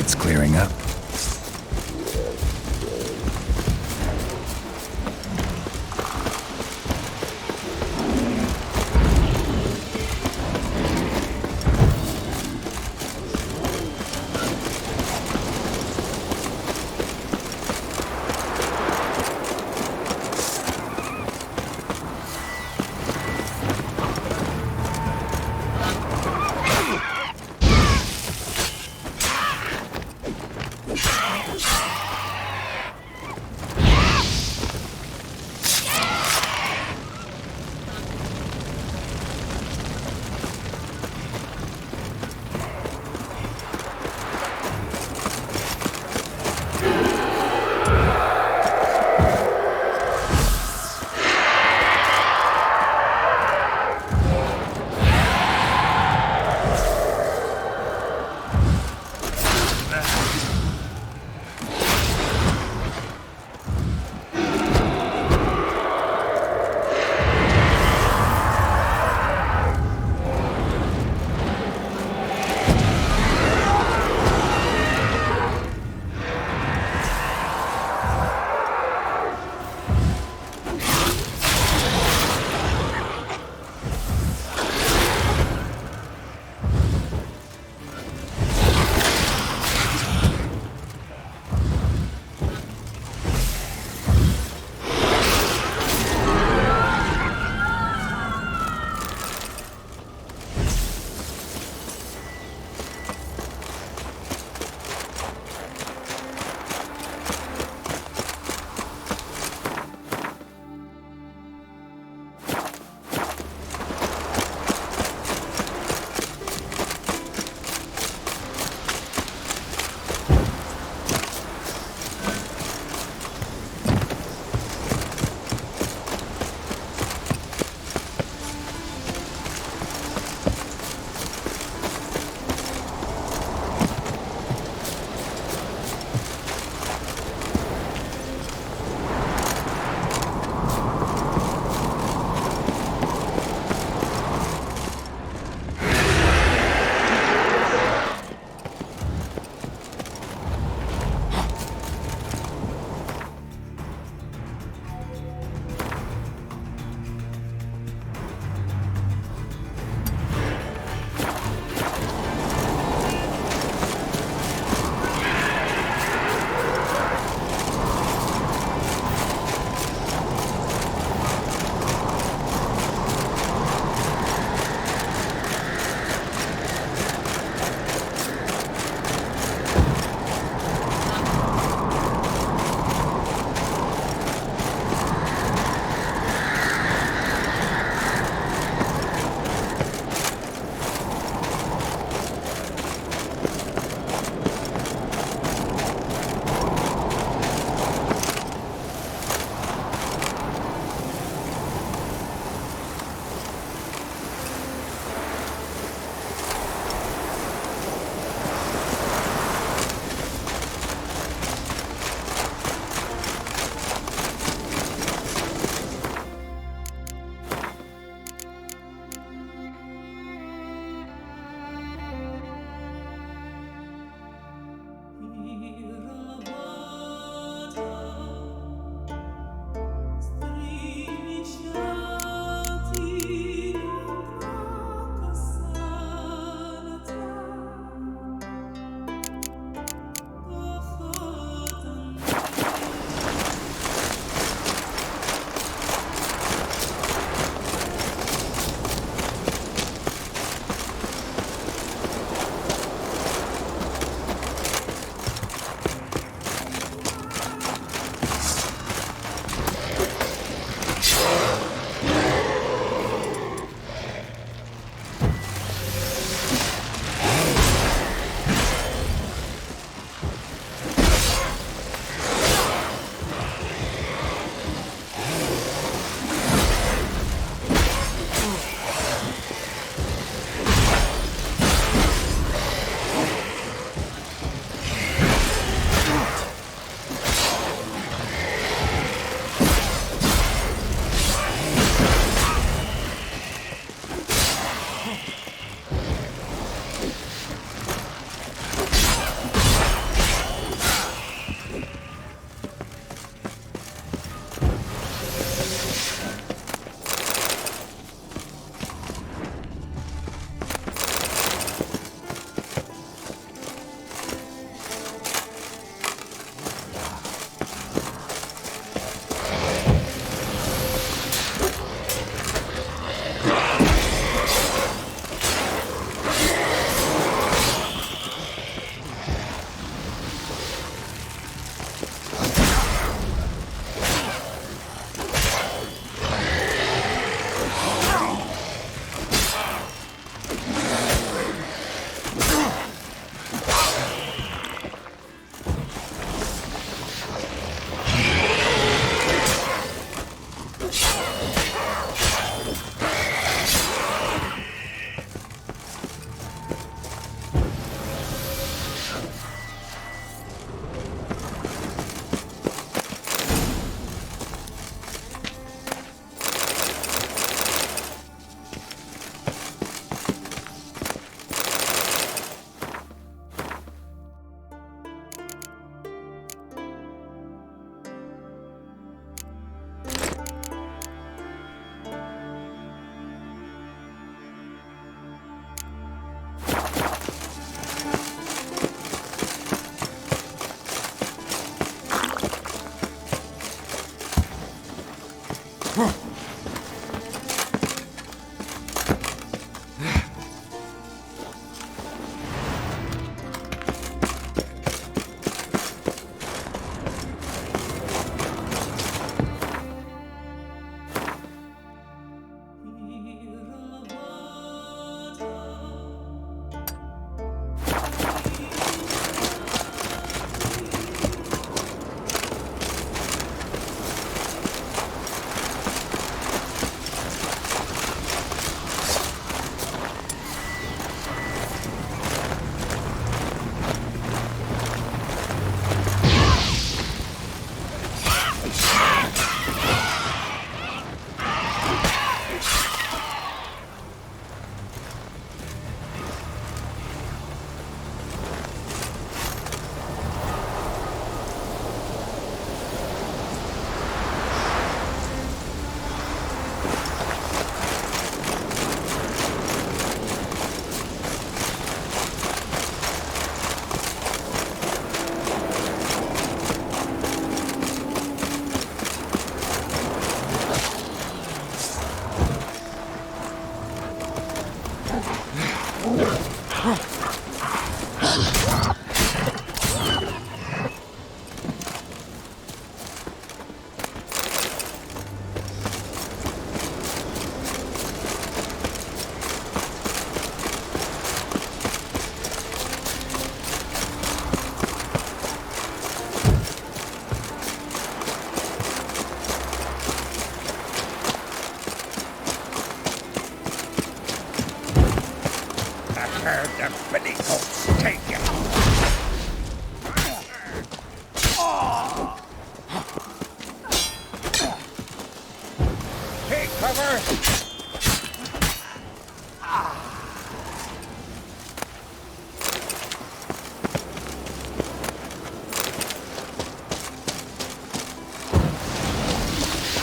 It's clearing up.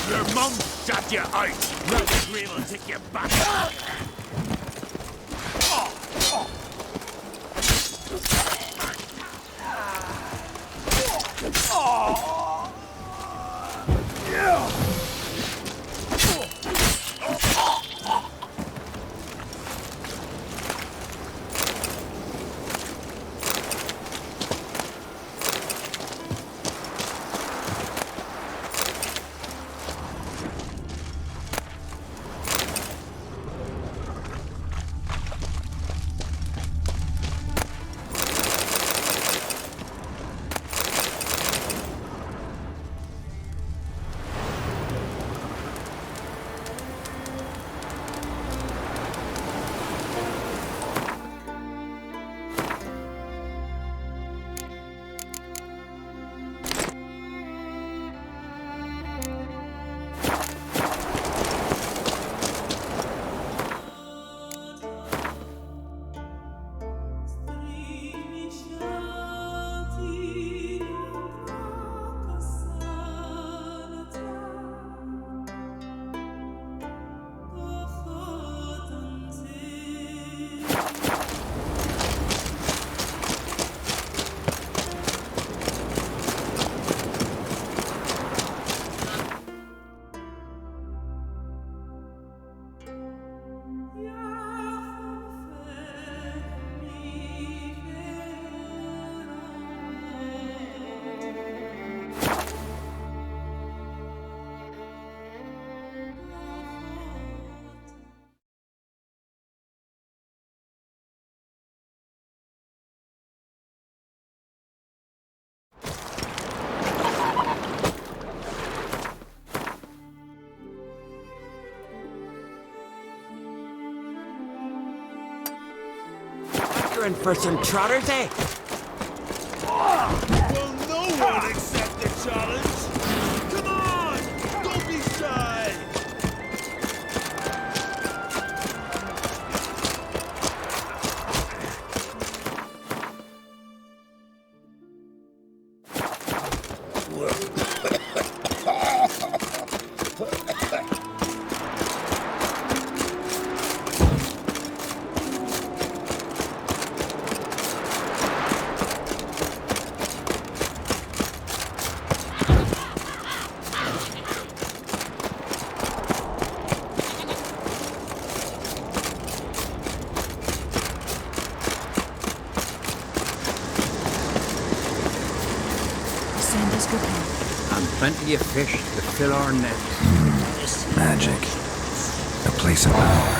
Your mum shot you out! Rugby Green will take you back! You're in for some trotters, eh? Will no one accept the challenge? Come on! Don't be shy! And plenty of fish to fill our nets. Magic. A place of power.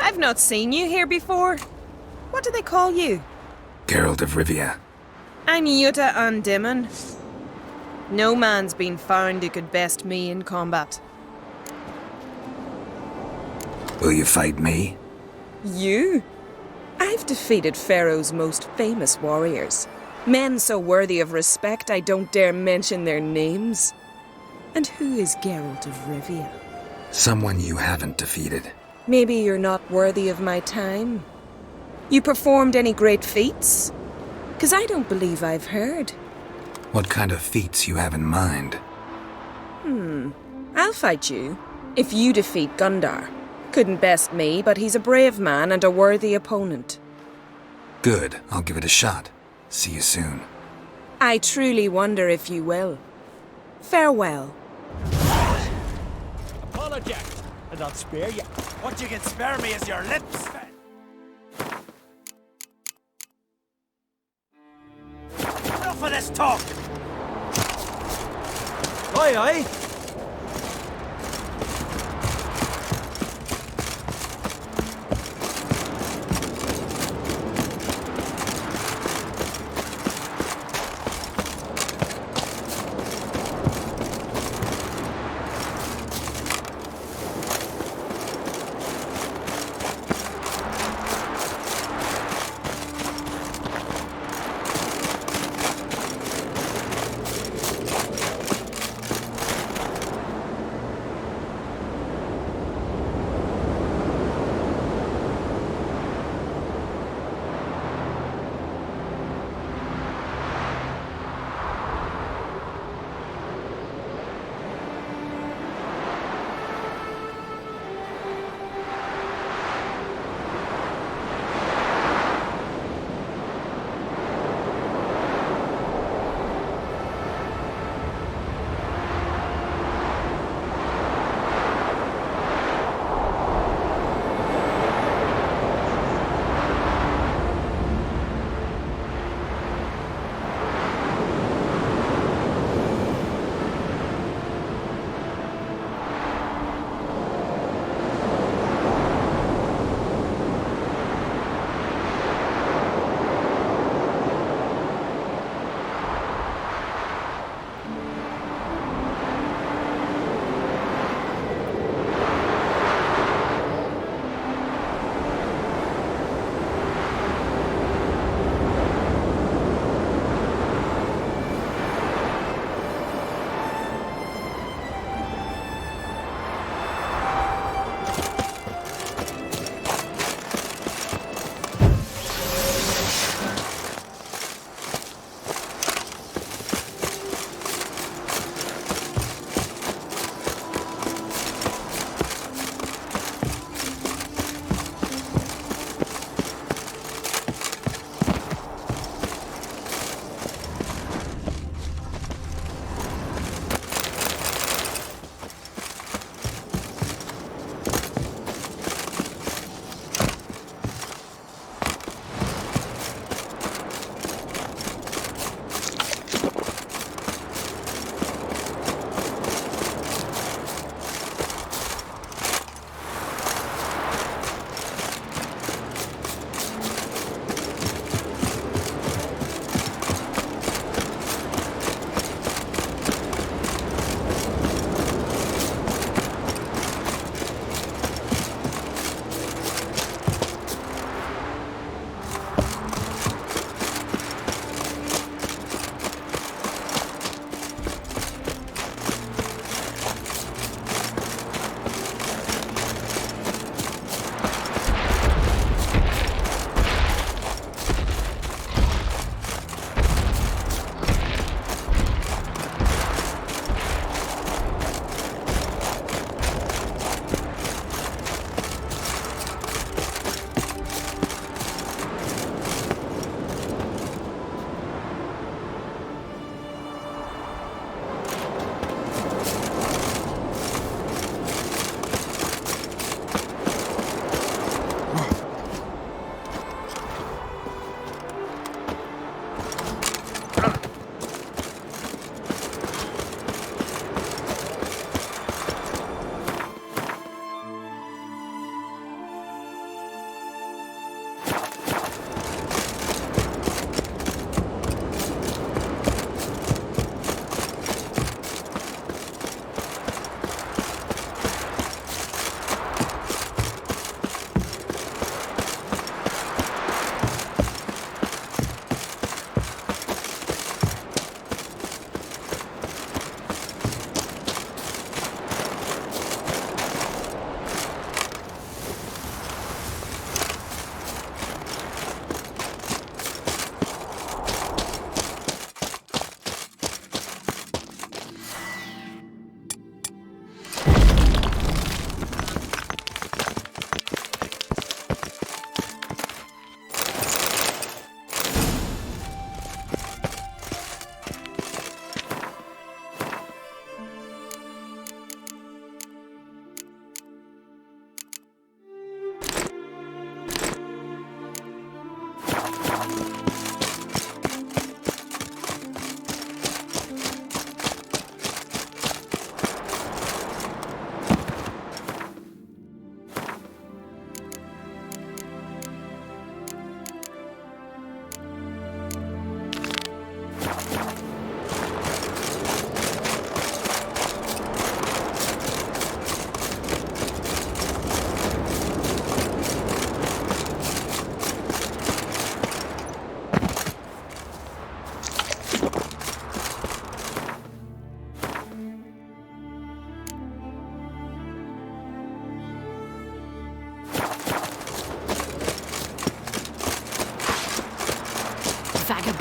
I've not seen you here before. What do they call you? Geralt of Rivia. I'm Yuta Undimmen. No man's been found who could best me in combat. Will you fight me? You? I've defeated Pharaoh's most famous warriors. Men so worthy of respect I don't dare mention their names. And who is Geralt of Rivia? Someone you haven't defeated. Maybe you're not worthy of my time. You performed any great feats? 'Cause I don't believe I've heard. What kind of feats you have in mind? I'll fight you, if you defeat Gundar. Couldn't best me, but he's a brave man and a worthy opponent. Good, I'll give it a shot. See you soon. I truly wonder if you will. Farewell. Apologize, and I'll spare you. What you can spare me is your lips. Enough of this talk! Aye, aye.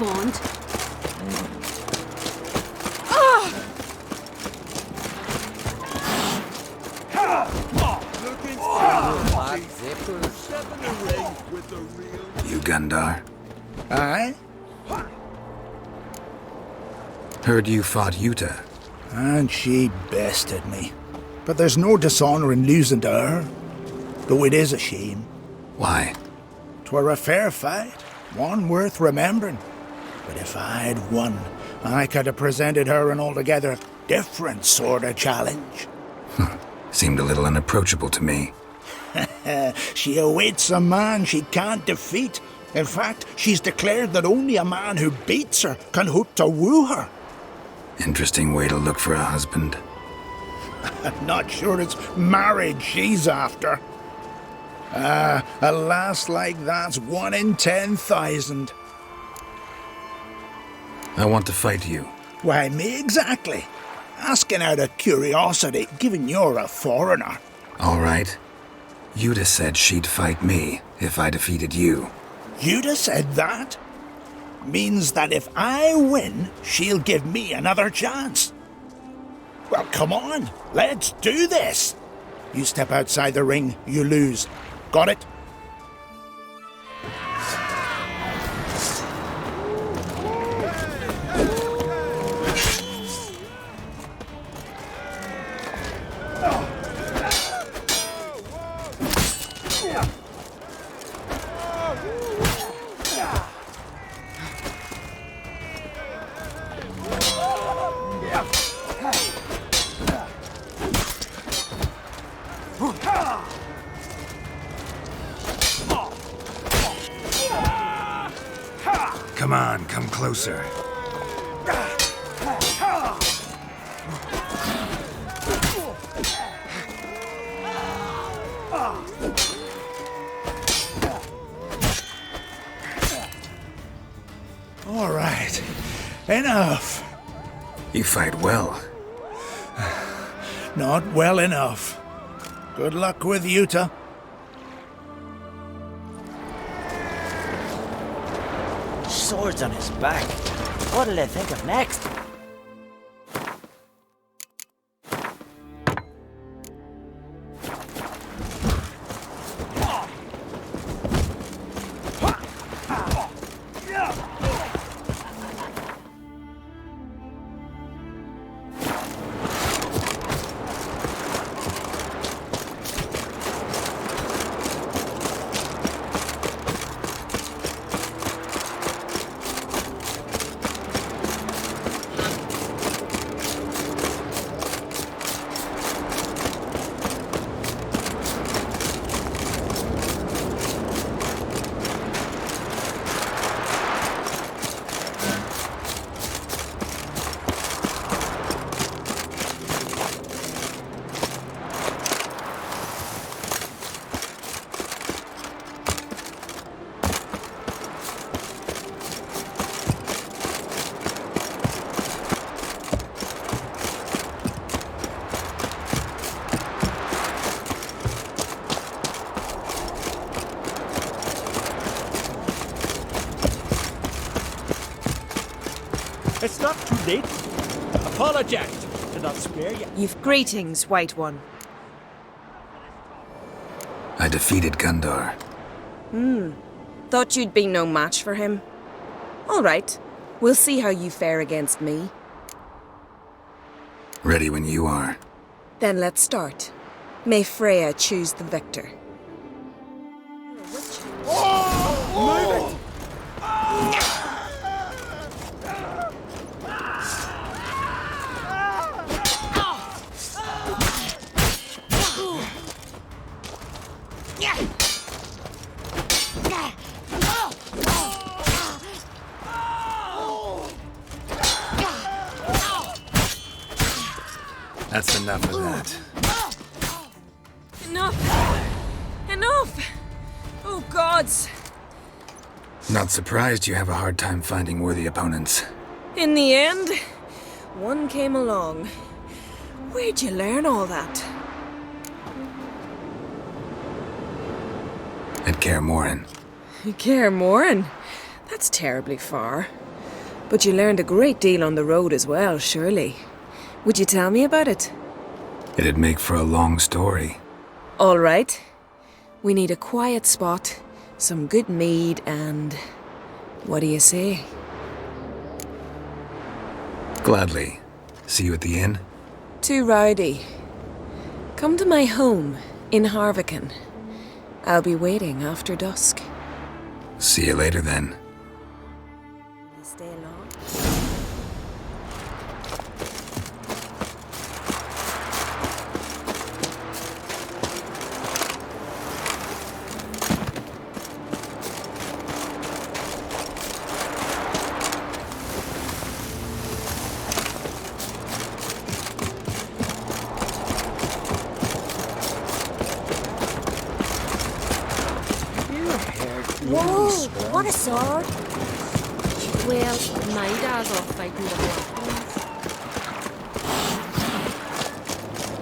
bond. Looking for step in the ring with the real. You Gundar? Aye? Heard you fought Yuta. And she bested me. But there's no dishonour in losing to her. Though it is a shame. Why? 'Twere a fair fight, one worth remembering. But if I'd won, I could have presented her an altogether different sort of challenge. Seemed a little unapproachable to me. She awaits a man she can't defeat. In fact, she's declared that only a man who beats her can hope to woo her. Interesting way to look for a husband. I'm not sure it's marriage she's after. A lass like that's 1 in 10,000. I want to fight you. Why, me exactly. Asking out of curiosity, given you're a foreigner. All right. Yuta said she'd fight me if I defeated you. You'd have said that? Means that if I win, she'll give me another chance. Well, come on, let's do this. You step outside the ring, you lose. Got it? Come on, come closer. All right, enough. You fight well. Not well enough. Good luck with Yuta. Swords on his back. What'll they think of next? It's not too late. Apologize to not spare you. You've greetings, White One. I defeated Gundar. Thought you'd be no match for him. All right, we'll see how you fare against me. Ready when you are. Then let's start. May Freya choose the victor. That's enough of that. Enough! Enough! Oh, gods! Not surprised you have a hard time finding worthy opponents. In the end, one came along. Where'd you learn all that? At Kaer Morhen. Kaer Morhen? That's terribly far. But you learned a great deal on the road as well, surely. Would you tell me about it? It'd make for a long story. All right. We need a quiet spot, some good mead, and... what do you say? Gladly. See you at the inn? Too rowdy. Come to my home in Harvican. I'll be waiting after dusk. See you later then. You stay long? Whoa, what a sword! Well, my dad's off fighting the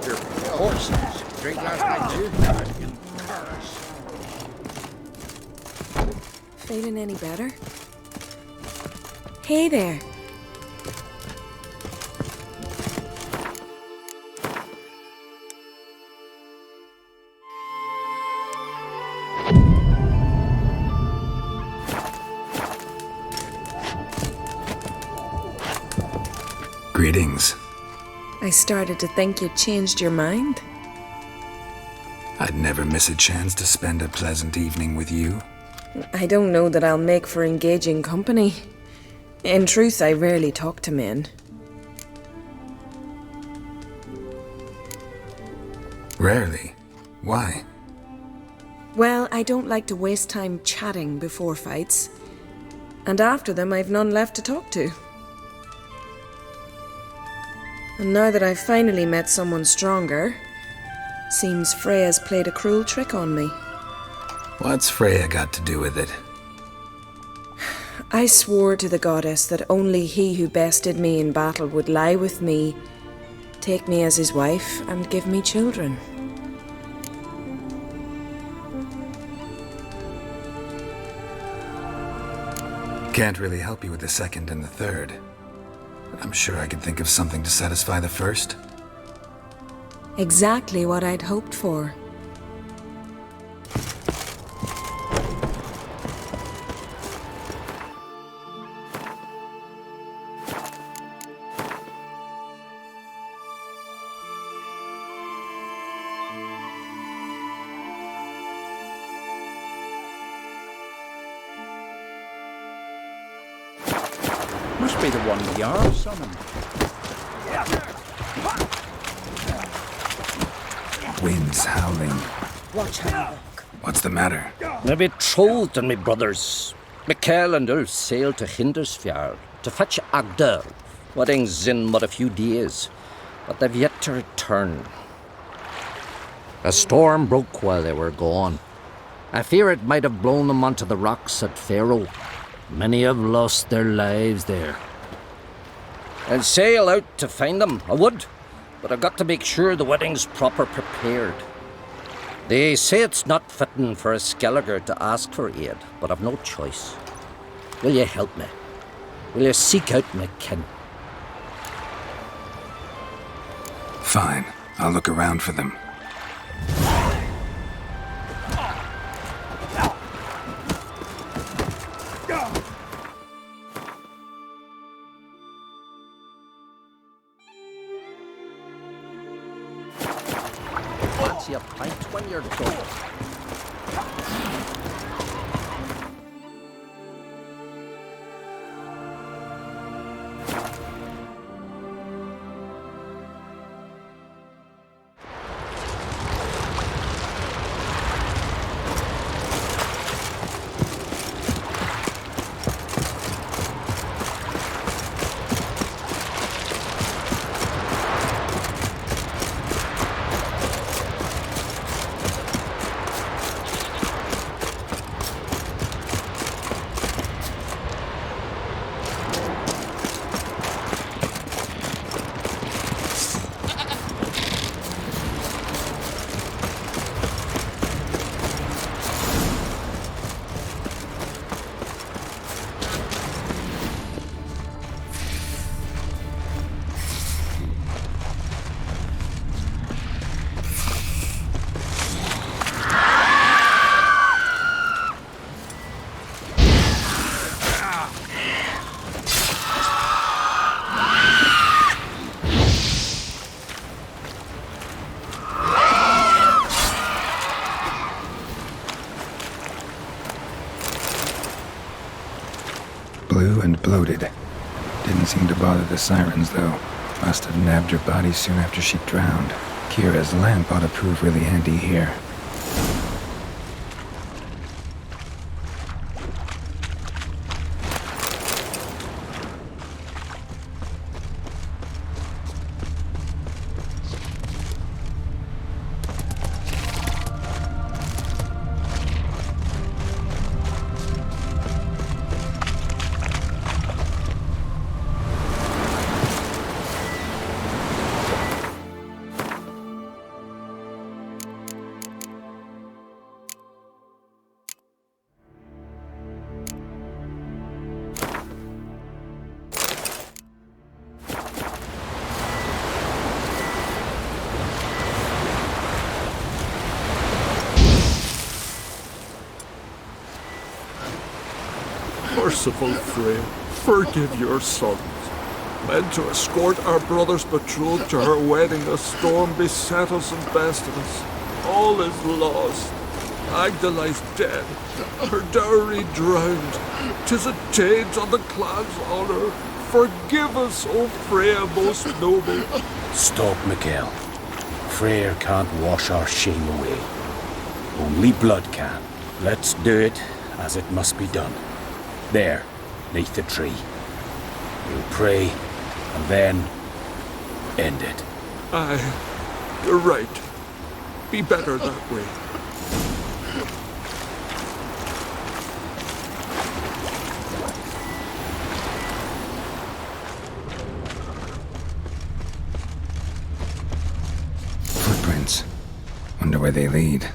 Black Horses. Drink last night too. Feeling any better? Hey there. Greetings. I started to think you'd changed your mind. I'd never miss a chance to spend a pleasant evening with you. I don't know that I'll make for engaging company. In truth, I rarely talk to men. Rarely. Why? Well, I don't like to waste time chatting before fights. And after them, I've none left to talk to. And now that I've finally met someone stronger, seems Freya's played a cruel trick on me. What's Freya got to do with it? I swore to the goddess that only he who bested me in battle would lie with me, take me as his wife, and give me children. Can't really help you with the second and the third. I'm sure I could think of something to satisfy the first. Exactly what I'd hoped for. Must be the one the Jarl summoned. Wind's howling. Watch how you walk. What's the matter? Me betrothed and me brothers, Mikhail and Ulf sailed to Hindersfjord to fetch Agder. Wedding's in but a few days, but they've yet to return. A storm broke while they were gone. I fear it might have blown them onto the rocks at Faroe. Many have lost their lives there. I'll sail out to find them, I would, but I've got to make sure the wedding's proper prepared. They say it's not fitting for a Skelliger to ask for aid, but I've no choice. Will you help me? Will you seek out my kin? Fine. I'll look around for them. Fancy a pint when you're done. blue and bloated. Didn't seem to bother the sirens, though. Must have nabbed her body soon after she drowned. Kira's lamp ought to prove really handy here. Merciful Freya, forgive your sons. Meant to escort our brother's betrothed to her wedding, a storm beset us and bested us. All is lost. Agda lies dead, her dowry drowned. 'Tis a taint on the clan's honour. Forgive us, O Freya most noble. Stop, Mikkel. Freyr can't wash our shame away. Only blood can. Let's do it as it must be done. There, neath the tree. We'll pray, and then end it. Aye, you're right. Be better that way. Footprints. Wonder where they lead.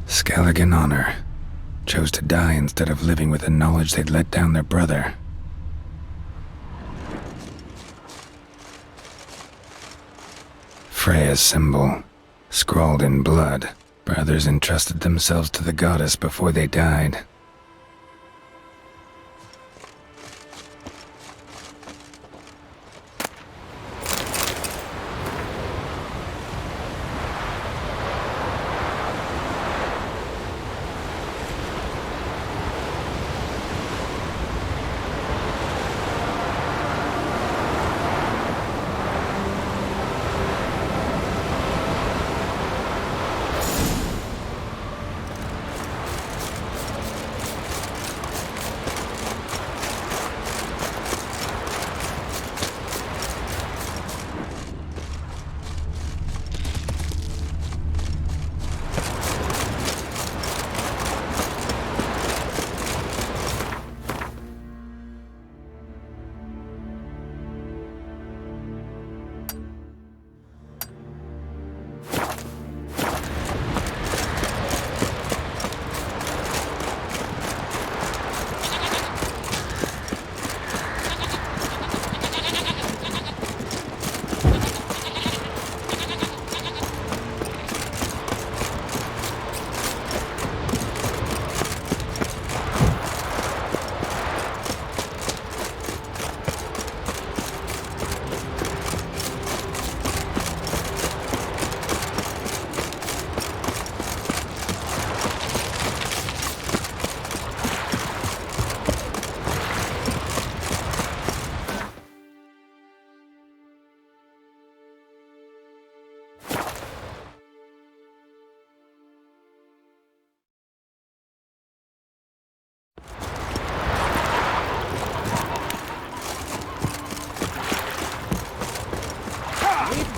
Skelligan Honor chose to die instead of living with the knowledge they'd let down their brother. Freya's symbol, scrawled in blood. Brothers entrusted themselves to the goddess before they died.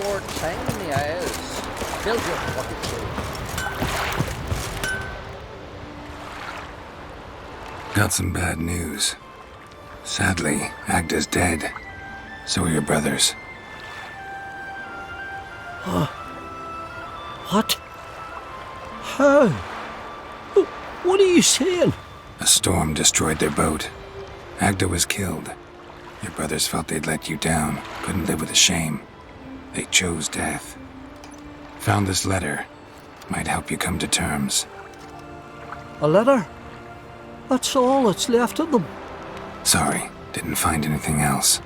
More time in the eyes. Build your pocket full. Got some bad news. Sadly, Agda's dead. So are your brothers. What? How? What are you saying? A storm destroyed their boat. Agda was killed. Your brothers felt they'd let you down, couldn't live with the shame. They chose death. Found this letter. Might help you come to terms. A letter? That's all that's left of them. Sorry, didn't find anything else.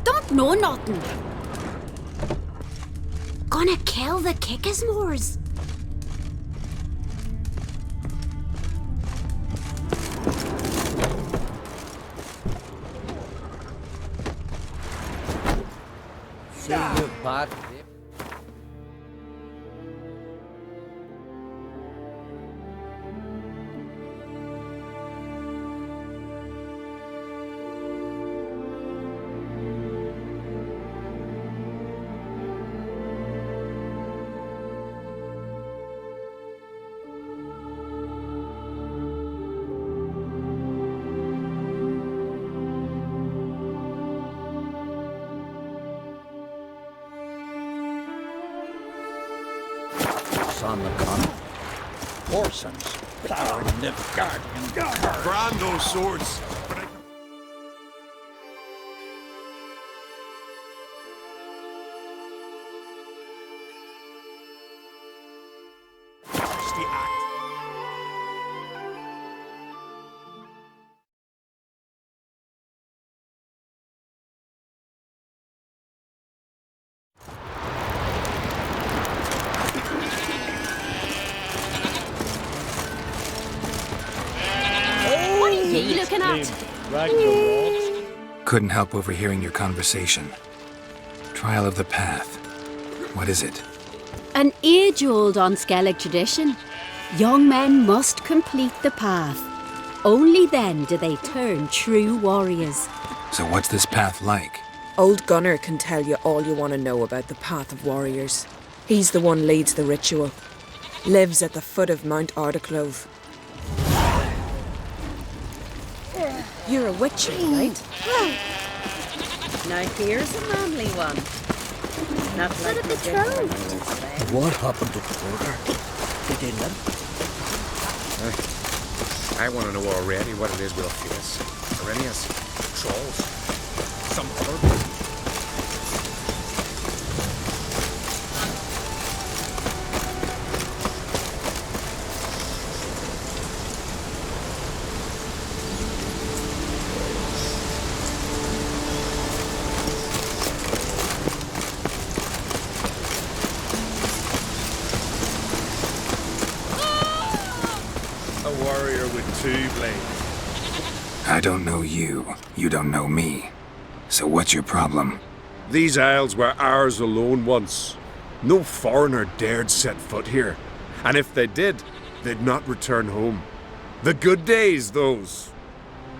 Don't know nothing. Gonna kill the Kickismores. See you back. On the con. Orsons, plowing the guardian. Grand those swords. What are you looking at? Couldn't help overhearing your conversation. Trial of the Path. What is it? An age-old Unskellig tradition. Young men must complete the path. Only then do they turn true warriors. So what's this path like? Old Gunnar can tell you all you want to know about the Path of Warriors. He's the one leads the ritual. Lives at the foot of Mount Ardaclove. You're a witcher, right? Now here's a manly one. Not like of the the troll. What happened to Porter? Did they live? I want to know already what it is we'll face. Arrhenius, trolls, some other. A warrior with 2 blades. I don't know you. You don't know me. So what's your problem? These isles were ours alone once. No foreigner dared set foot here. And if they did, they'd not return home. The good days, those.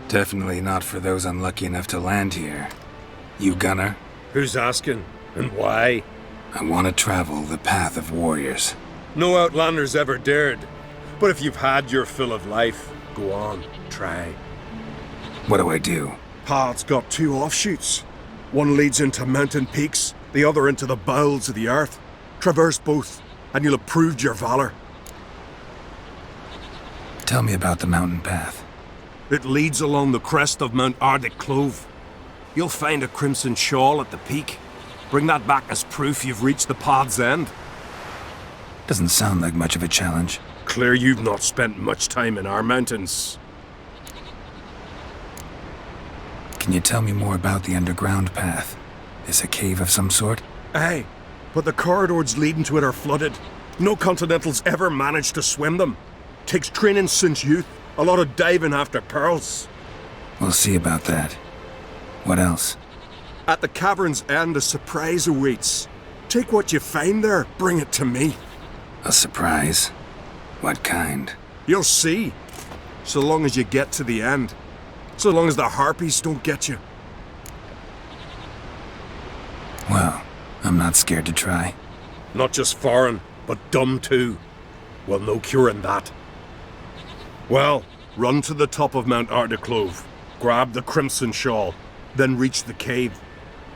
Definitely not for those unlucky enough to land here. You Gunnar? Who's asking? And why? I want to travel the Path of Warriors. No outlanders ever dared. But if you've had your fill of life, go on, try. What do I do? Path's got 2 offshoots. One leads into mountain peaks, the other into the bowels of the earth. Traverse both, and you'll have proved your valor. Tell me about the mountain path. It leads along the crest of Mount Ardaclove. You'll find a crimson shawl at the peak. Bring that back as proof you've reached the path's end. Doesn't sound like much of a challenge. Clear you've not spent much time in our mountains. Can you tell me more about the underground path? Is a cave of some sort? Aye, but the corridors leading to it are flooded. No Continentals ever managed to swim them. Takes training since youth, a lot of diving after pearls. We'll see about that. What else? At the cavern's end, a surprise awaits. Take what you find there, bring it to me. A surprise? What kind? You'll see. So long as you get to the end. So long as the harpies don't get you. Well, I'm not scared to try. Not just foreign, but dumb too. Well, no curing that. Well, run to the top of Mount Ardaclove, grab the crimson shawl, then reach the cave.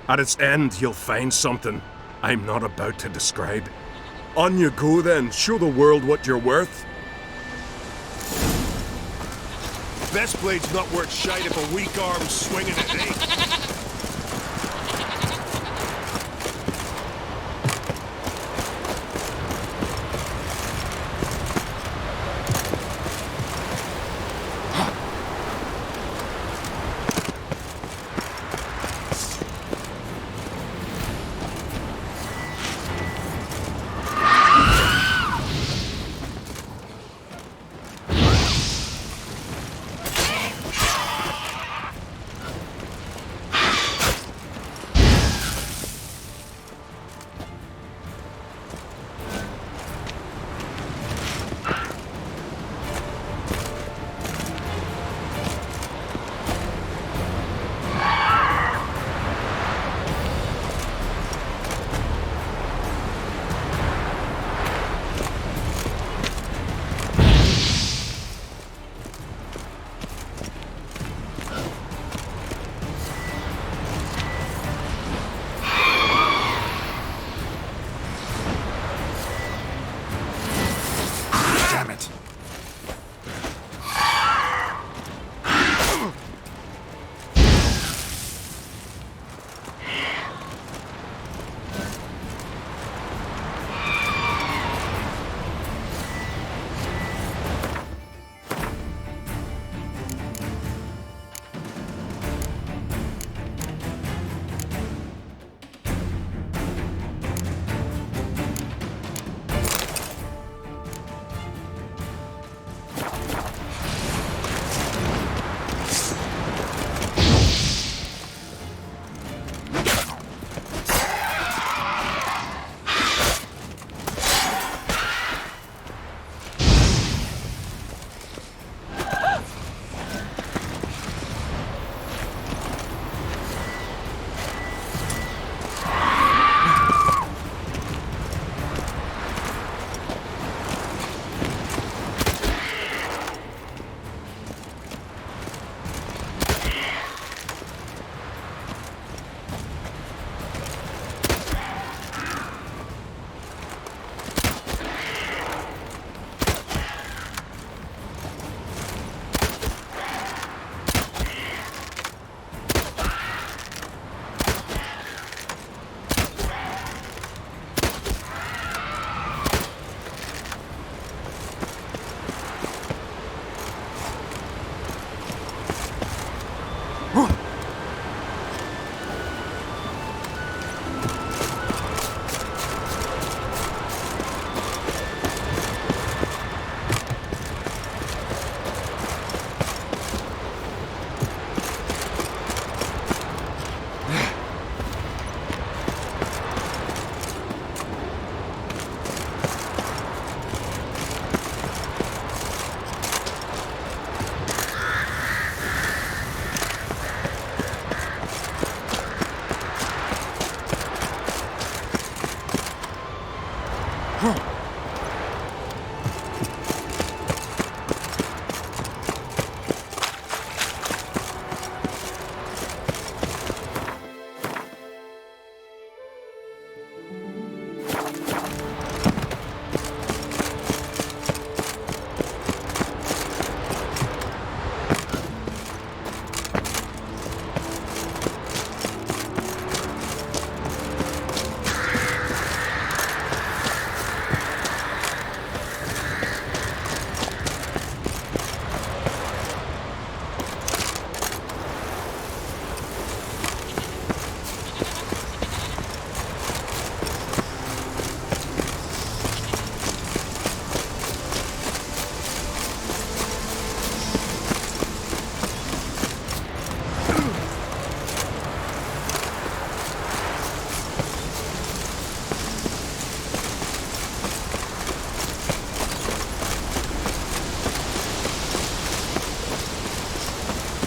At its end, you'll find something. I'm not about to describe. On you go then, show the world what you're worth. Best blade's not worth shite if a weak arm's swinging it, eh?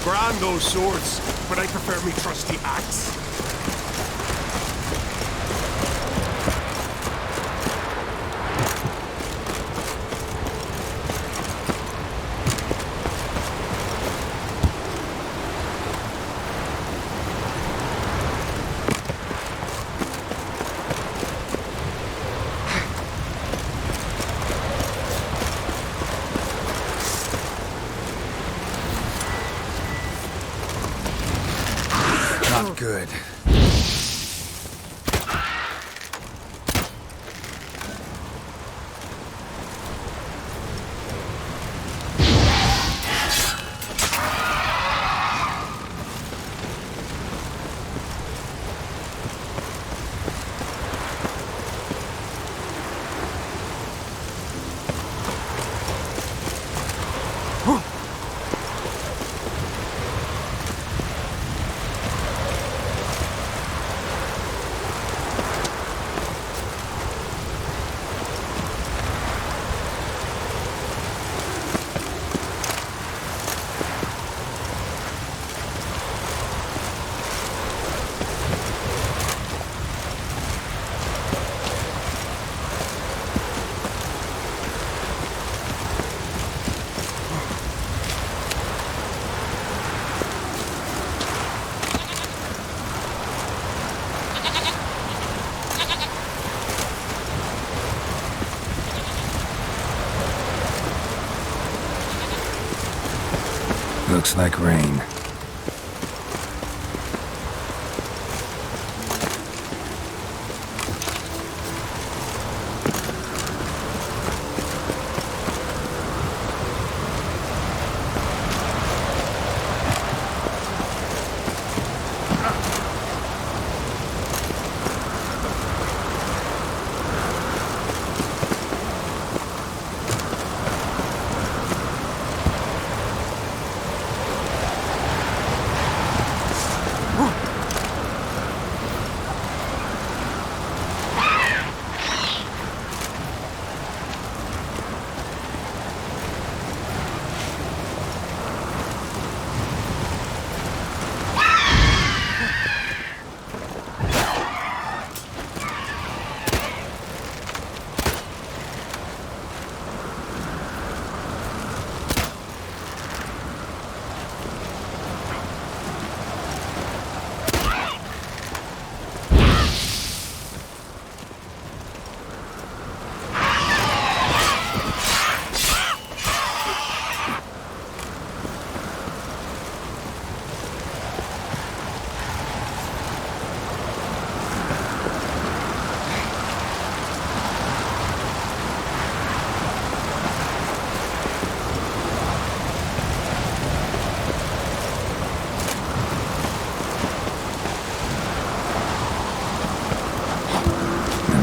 Grand those swords, but I prefer me trusty axe. Not good. Looks like rain.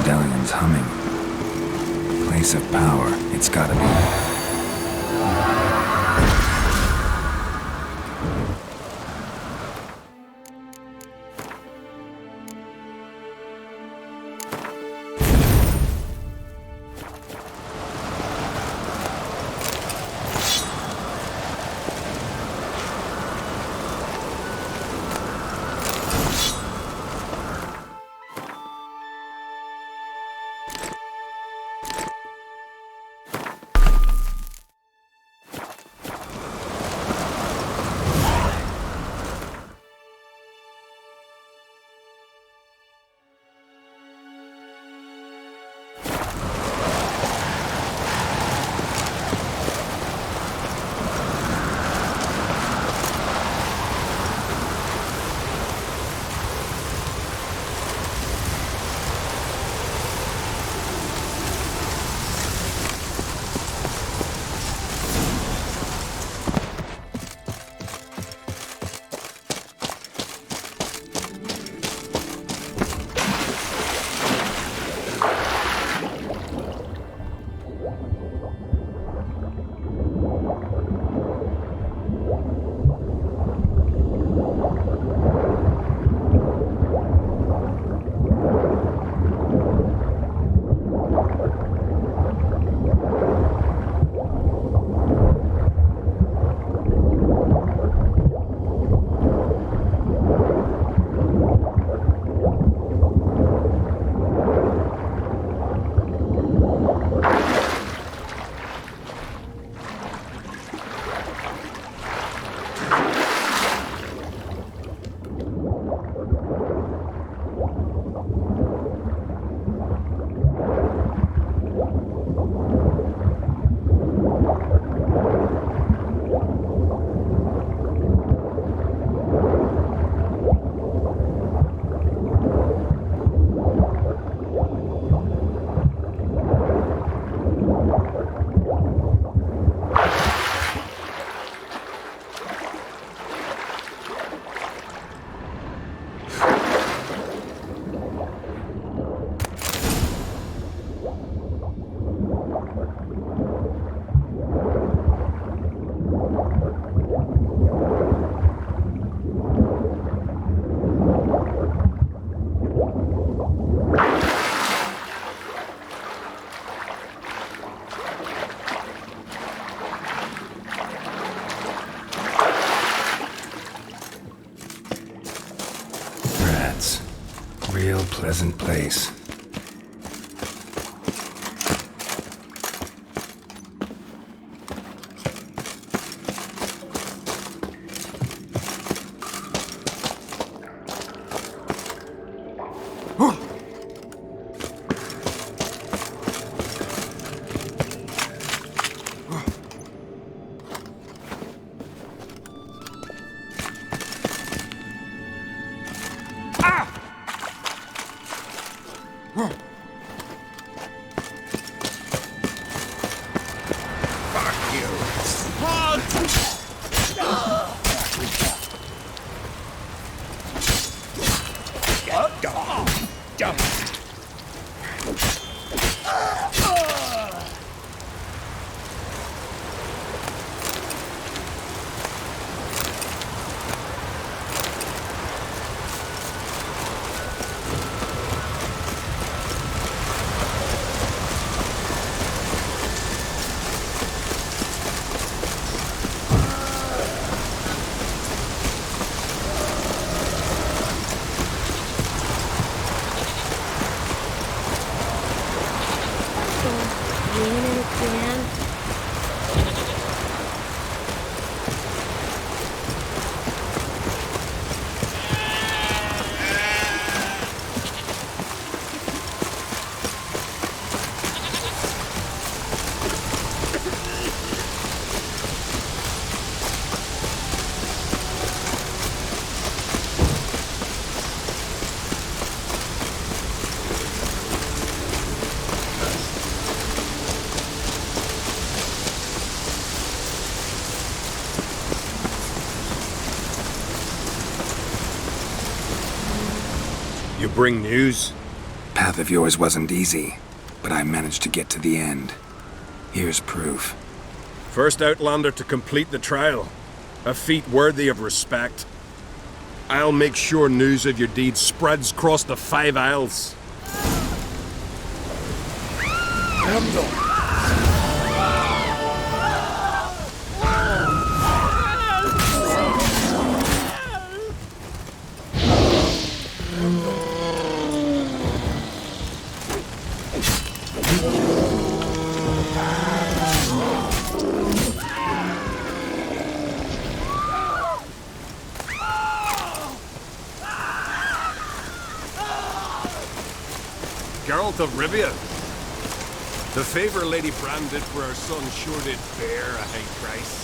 Medallion's humming. Place of power, it's gotta be. lads. Real pleasant place. You bring news? Path of yours wasn't easy, but I managed to get to the end. Here's proof. First Outlander to complete the trial. A feat worthy of respect. I'll make sure news of your deeds spreads across the Five Isles. Geralt of Rivia. The favor Lady Bran did for her son sure did bear a high price.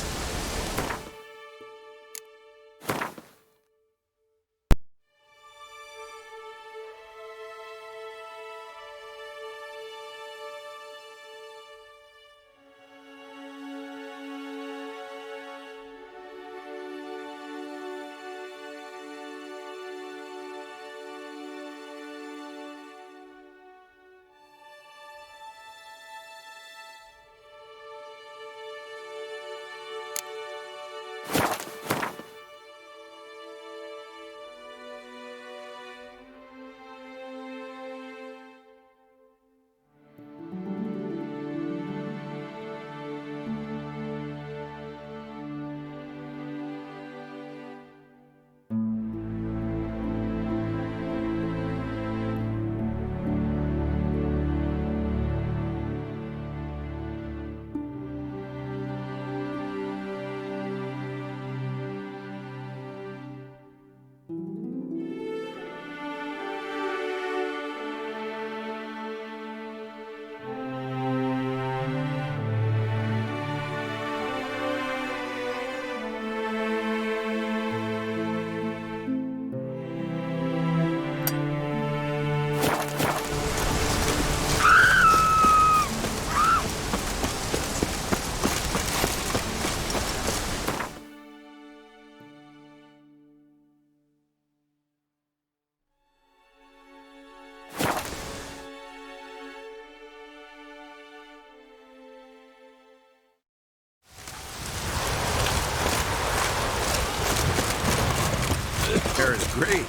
Air is great.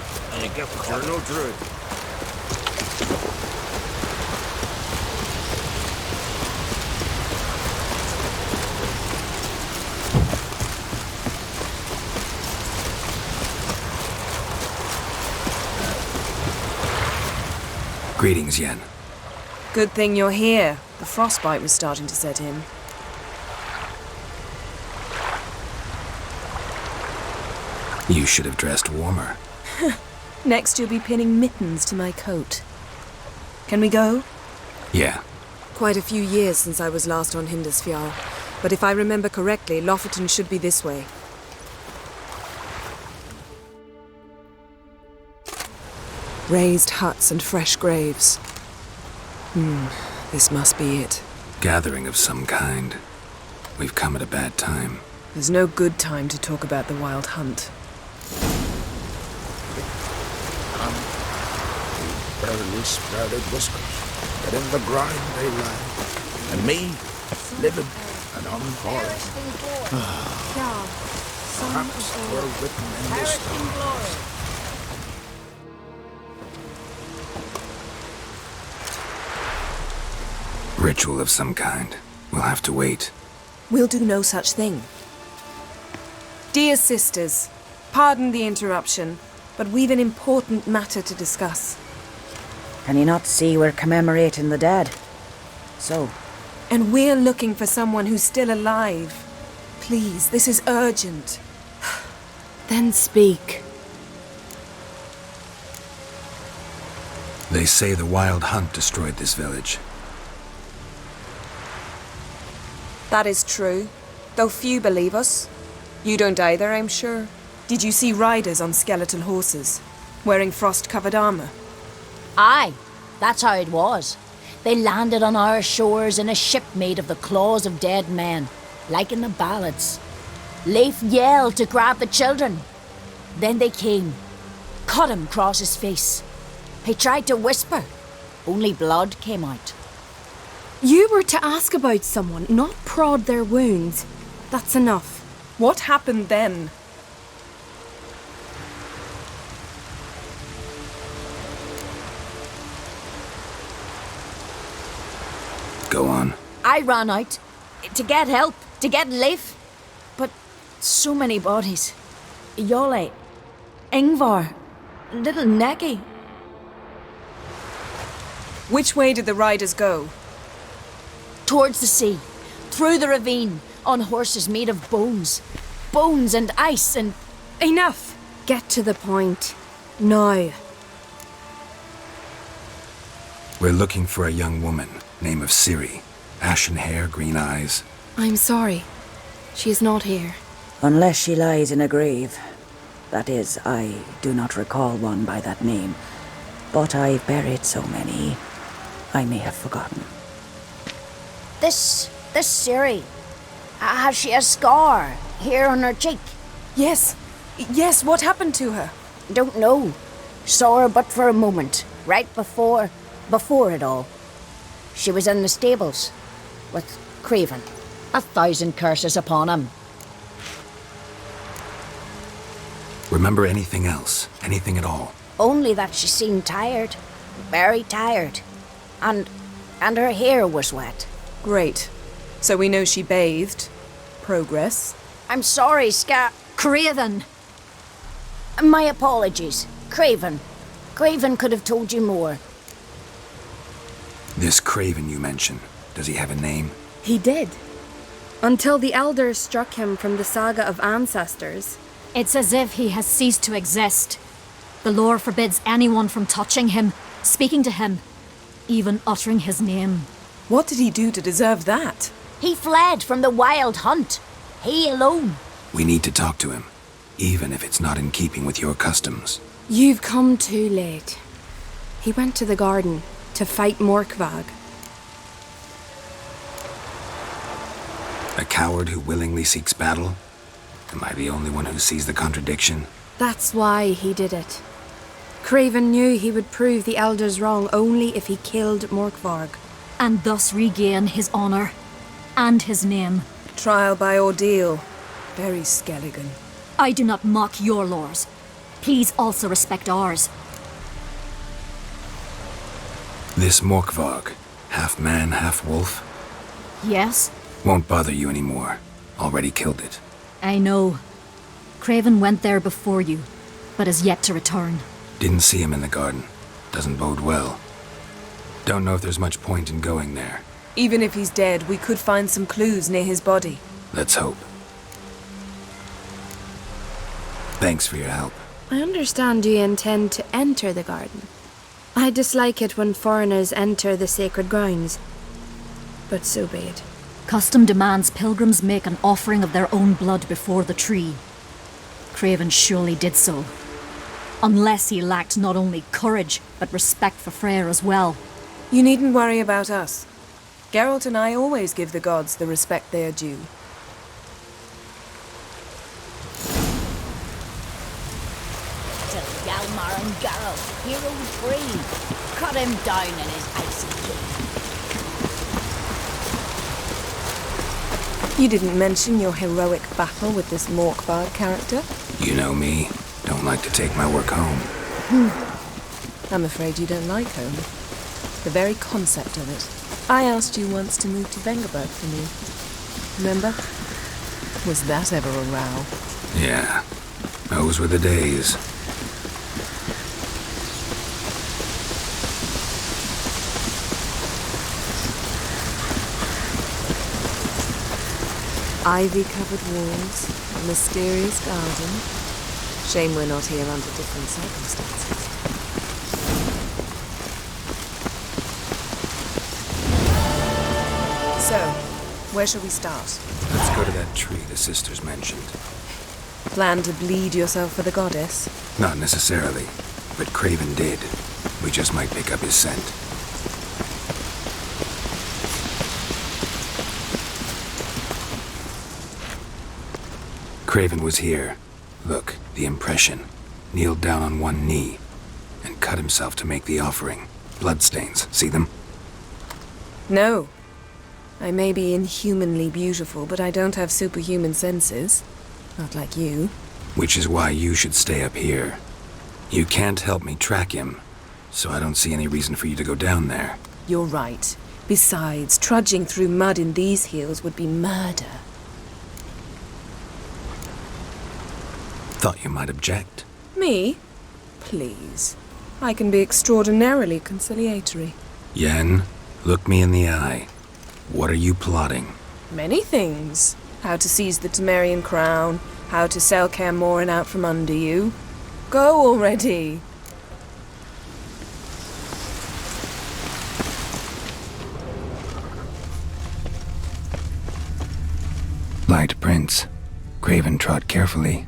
You're no druid. Greetings, Yen. Good thing you're here. The frostbite was starting to set in. You should have dressed warmer. Next you'll be pinning mittens to my coat. Can we go? Yeah. Quite a few years since I was last on Hindisfjall, but if I remember correctly, Lofoten should be this way. Raised huts and fresh graves. This must be it. Gathering of some kind. We've come at a bad time. There's no good time to talk about the Wild Hunt. Barely sprouted whiskers, but in the grind they lie. And me, living and unborn. Perhaps we're written in the stars. Ritual of some kind. We'll have to wait. We'll do no such thing. Dear sisters, pardon the interruption, but we've an important matter to discuss. Can you not see we're commemorating the dead? So? And we're looking for someone who's still alive. Please, this is urgent. Then speak. They say the Wild Hunt destroyed this village. That is true, though few believe us. You don't either, I'm sure. Did you see riders on skeletal horses, wearing frost-covered armor? Aye, that's how it was. They landed on our shores in a ship made of the claws of dead men, like in the ballads. Leif yelled to grab the children. Then they came, cut him across his face. He tried to whisper, only blood came out. You were to ask about someone, not prod their wounds. That's enough. What happened then? Go on. I ran out to get help, to get Leif. But so many bodies. Yolle, Ingvar, little Necky. Which way did the riders go? Towards the sea, through the ravine, on horses made of bones. Bones and ice and... Enough! Get to the point. Now. We're looking for a young woman, name of Ciri. Ashen hair, green eyes. I'm sorry. She is not here. Unless she lies in a grave. That is, I do not recall one by that name. But I've buried so many, I may have forgotten. This Ciri, has she a scar here on her cheek? Yes, what happened to her? Don't know. Saw her but for a moment, right before it all. She was in the stables with Craven. 1,000 curses upon him. Remember anything else? Anything at all? Only that she seemed tired. Very tired. And her hair was wet. Great. So we know she bathed. Progress. I'm sorry, Craven! My apologies. Craven. Craven could have told you more. This Craven you mention, does he have a name? He did. Until the elders struck him from the saga of ancestors. It's as if he has ceased to exist. The lore forbids anyone from touching him, speaking to him, even uttering his name. What did he do to deserve that? He fled from the Wild Hunt. He alone. We need to talk to him, even if it's not in keeping with your customs. You've come too late. He went to the garden to fight Morkvag. A coward who willingly seeks battle? Am I the only one who sees the contradiction? That's why he did it. Craven knew he would prove the elders wrong only if he killed Morkvarg. And thus regain his honor and his name. Trial by ordeal. Very Skelligan. I do not mock your laws. Please also respect ours. This Morkvarg, half man, half wolf, Yes, won't bother you anymore. Already killed it. I know. Craven went there before you, but is yet to return. Didn't see him in the garden. Doesn't bode well. Don't know if there's much point in going there. Even if he's dead, we could find some clues near his body. Let's hope. Thanks for your help. I understand you intend to enter the garden. I dislike it when foreigners enter the sacred grounds. But so be it. Custom demands pilgrims make an offering of their own blood before the tree. Craven surely did so. Unless he lacked not only courage, but respect for Freyr as well. You needn't worry about us. Geralt and I always give the gods the respect they are due. To Hjalmar and Geralt, heroes free. Cut him down in his icy cave. You didn't mention your heroic battle with this Morkbard character? You know me. Don't like to take my work home. I'm afraid you don't like home. The very concept of it. I asked you once to move to Vengerberg for me. Remember? Was that ever a row? Yeah. Those were the days. Ivy-covered walls, a mysterious garden. Shame we're not here under different circumstances. So, where shall we start? Let's go to that tree the sisters mentioned. Plan to bleed yourself for the goddess? Not necessarily, but Craven did. We just might pick up his scent. Craven was here. Look, the impression. Kneeled down on one knee and cut himself to make the offering. Bloodstains, see them? No. I may be inhumanly beautiful, but I don't have superhuman senses. Not like you. Which is why you should stay up here. You can't help me track him, so I don't see any reason for you to go down there. You're right. Besides, trudging through mud in these heels would be murder. Thought you might object. Me? Please. I can be extraordinarily conciliatory. Yen, look me in the eye. What are you plotting? Many things. How to seize the Temerian crown, how to sell Kaer Morhen out from under you. Go already! Light prints. Craven trod carefully.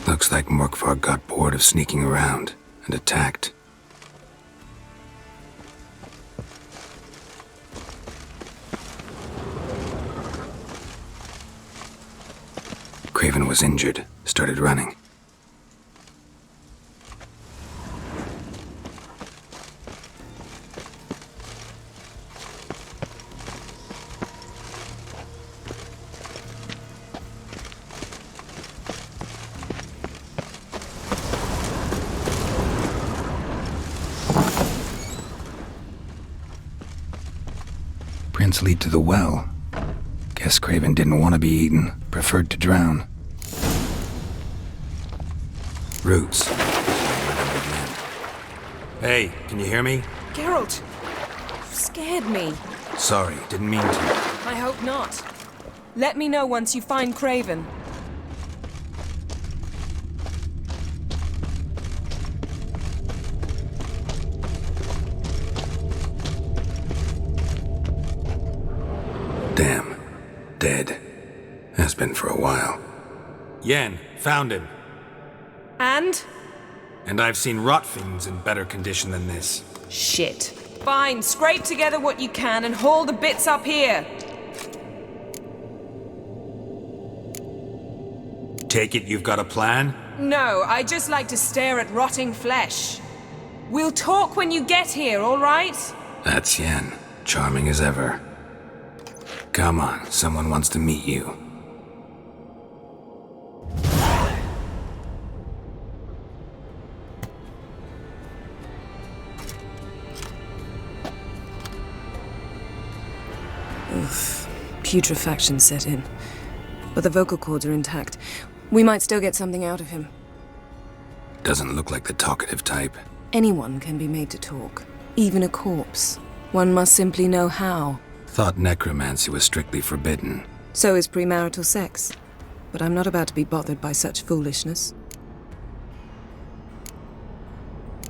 Looks like Morkvar got bored of sneaking around and attacked. Craven was injured, started running. Prints lead to the well. Guess Craven didn't want to be eaten, preferred to drown. Roots. Hey, can you hear me? Geralt! You scared me. Sorry, didn't mean to. I hope not. Let me know once you find Craven. Damn. Dead. Has been for a while. Yen, found him. And? And I've seen rot fiends in better condition than this. Shit. Fine, scrape together what you can and haul the bits up here. Take it you've got a plan? No, I just like to stare at rotting flesh. We'll talk when you get here, all right? That's Yen. Charming as ever. Come on, someone wants to meet you. Oof. Putrefaction set in. But the vocal cords are intact. We might still get something out of him. Doesn't look like the talkative type. Anyone can be made to talk. Even a corpse. One must simply know how. Thought necromancy was strictly forbidden. So is premarital sex. But I'm not about to be bothered by such foolishness.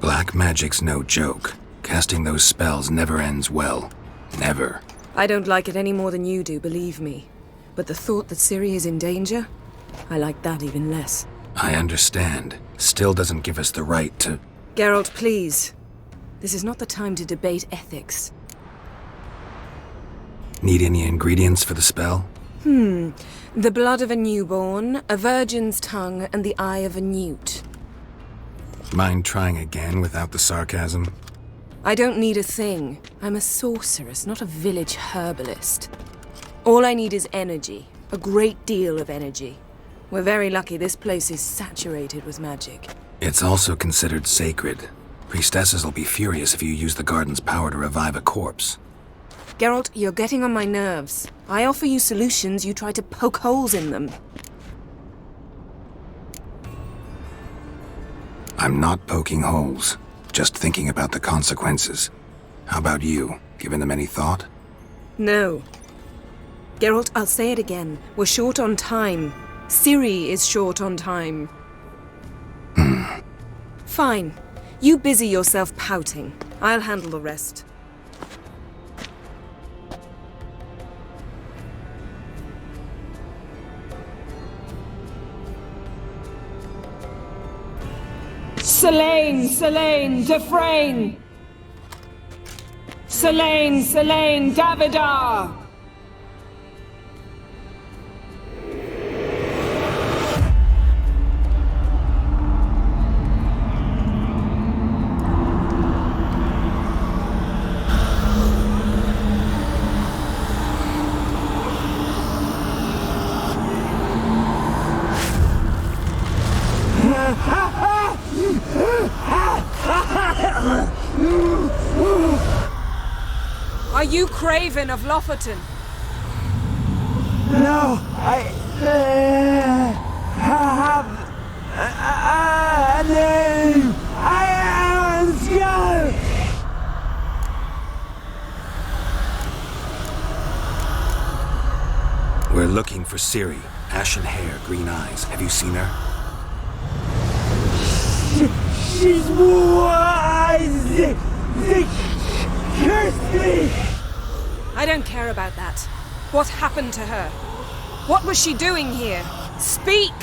Black magic's no joke. Casting those spells never ends well. Never. I don't like it any more than you do, believe me. But the thought that Ciri is in danger? I like that even less. I understand. Still doesn't give us the right to... Geralt, please. This is not the time to debate ethics. Need any ingredients for the spell? The blood of a newborn, a virgin's tongue, and the eye of a newt. Mind trying again without the sarcasm? I don't need a thing. I'm a sorceress, not a village herbalist. All I need is energy. A great deal of energy. We're very lucky this place is saturated with magic. It's also considered sacred. Priestesses will be furious if you use the garden's power to revive a corpse. Geralt, you're getting on my nerves. I offer you solutions, you try to poke holes in them. I'm not poking holes. Just thinking about the consequences. How about you? Given them any thought? No. Geralt, I'll say it again. We're short on time. Ciri is short on time. Fine. You busy yourself pouting. I'll handle the rest. Selene, Selene, Dufresne! Selene, Selene, Davidar! Are you Craven of Lofoten? No, I have a name. I am Skull. We're looking for Ciri. Ashen hair, green eyes. Have you seen her? She's wise. They cursed me. I don't care about that. What happened to her? What was she doing here? Speak!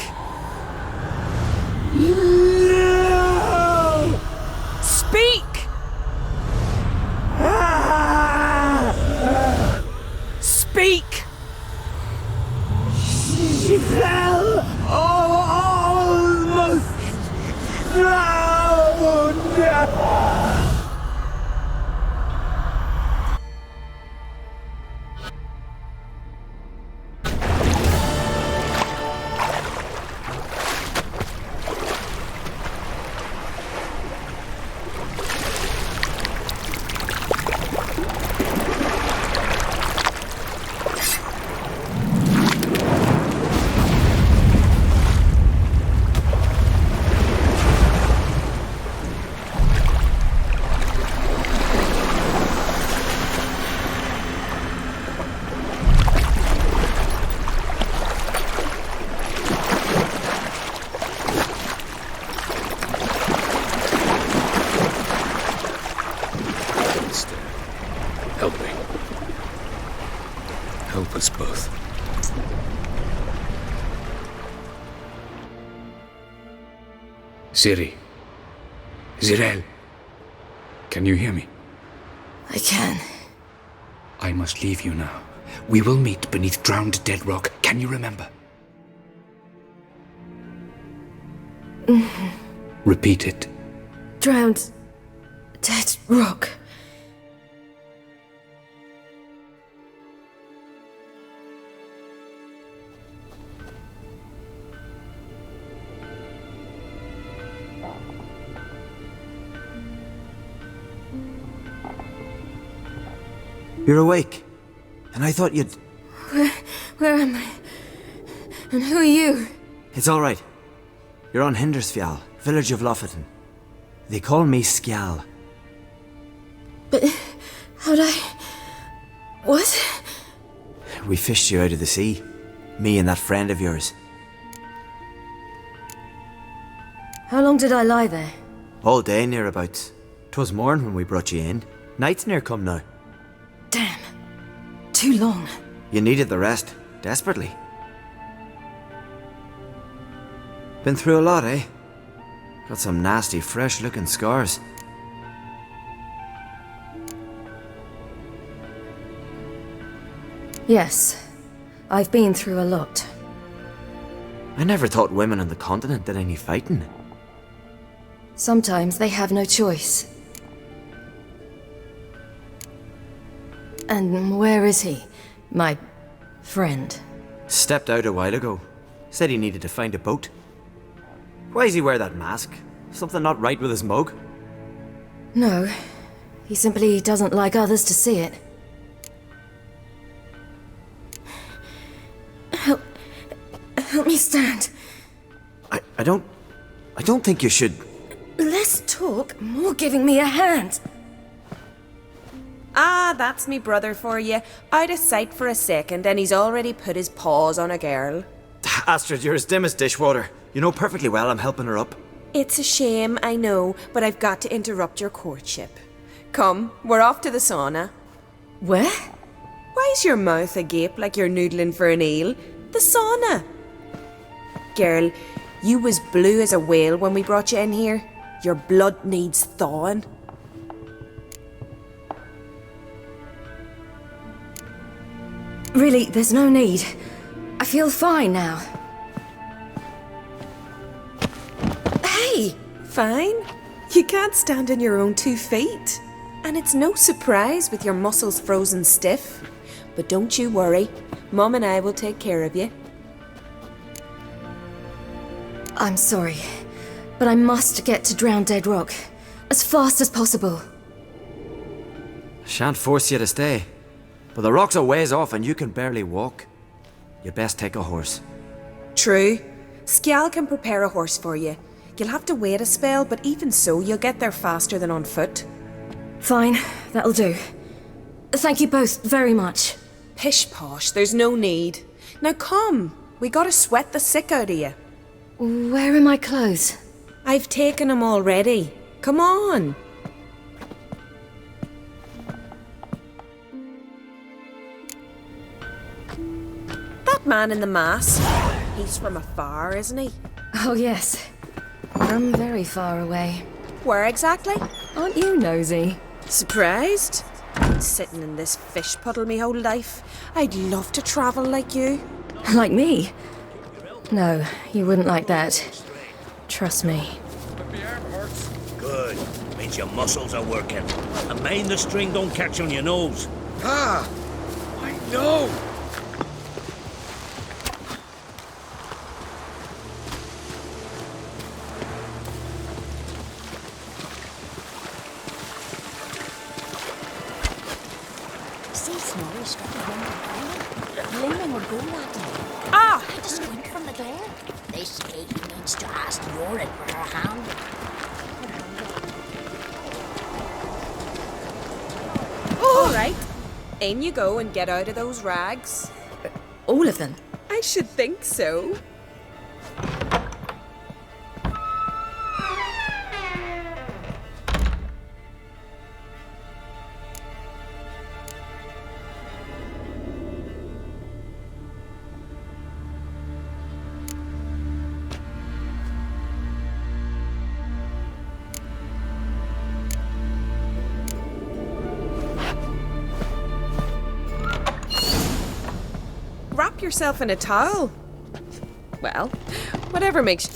No! Speak! Speak! She fell almost drowned. Help me. Help us both. Ciri. Zirael. Can you hear me? I can. I must leave you now. We will meet beneath drowned dead rock. Can you remember? Repeat it. Drowned. Dead rock. You're awake. And I thought you'd... Where am I? And who are you? It's all right. You're on Hindersfjall, village of Lofoten. They call me Skjal. But how'd I... What? We fished you out of the sea. Me and that friend of yours. How long did I lie there? All day nearabouts. 'Twas morn when we brought you in. Night's near come now. Damn. Too long. You needed the rest, desperately. Been through a lot, eh? Got some nasty, fresh-looking scars. Yes. I've been through a lot. I never thought women on the continent did any fighting. Sometimes they have no choice. And where is he? My friend. Stepped out a while ago. Said he needed to find a boat. Why's he wear that mask? Something not right with his mug? No. He simply doesn't like others to see it. Help me stand. I don't think you should... Less talk, more giving me a hand. Ah, that's me brother for you. Out of sight for a second, and he's already put his paws on a girl. Astrid, you're as dim as dishwater. You know perfectly well I'm helping her up. It's a shame, I know, but I've got to interrupt your courtship. Come, we're off to the sauna. Where? Why's your mouth agape like you're noodling for an eel? The sauna. Girl, you was blue as a whale when we brought you in here. Your blood needs thawing. Really, there's no need. I feel fine now. Hey! Fine? You can't stand on your own 2 feet. And it's no surprise with your muscles frozen stiff. But don't you worry. Mum and I will take care of you. I'm sorry, but I must get to Drown Dead Rock as fast as possible. Shan't force you to stay. But the rock's a ways off and you can barely walk. You best take a horse. True. Skjal can prepare a horse for you. You'll have to wait a spell, but even so, you'll get there faster than on foot. Fine, that'll do. Thank you both very much. Pish posh, there's no need. Now come, we gotta sweat the sick out of you. Where are my clothes? I've taken them already. Come on. That man in the mask, he's from afar, isn't he? Oh yes, from very far away. Where exactly? Aren't you nosy? Surprised? Been sitting in this fish puddle me whole life. I'd love to travel like you. Like me? No, you wouldn't like that. Trust me. Good. Means your muscles are working. And mind the string don't catch on your nose. Ah! I know! See Snorri struck a young Lemon would go that day. Ah! I had to squint from the glare. They say he needs to ask Jorid for her hand. All right. In you go and get out of those rags. All of them? I should think so. Wrap yourself in a towel. Well, whatever makes you...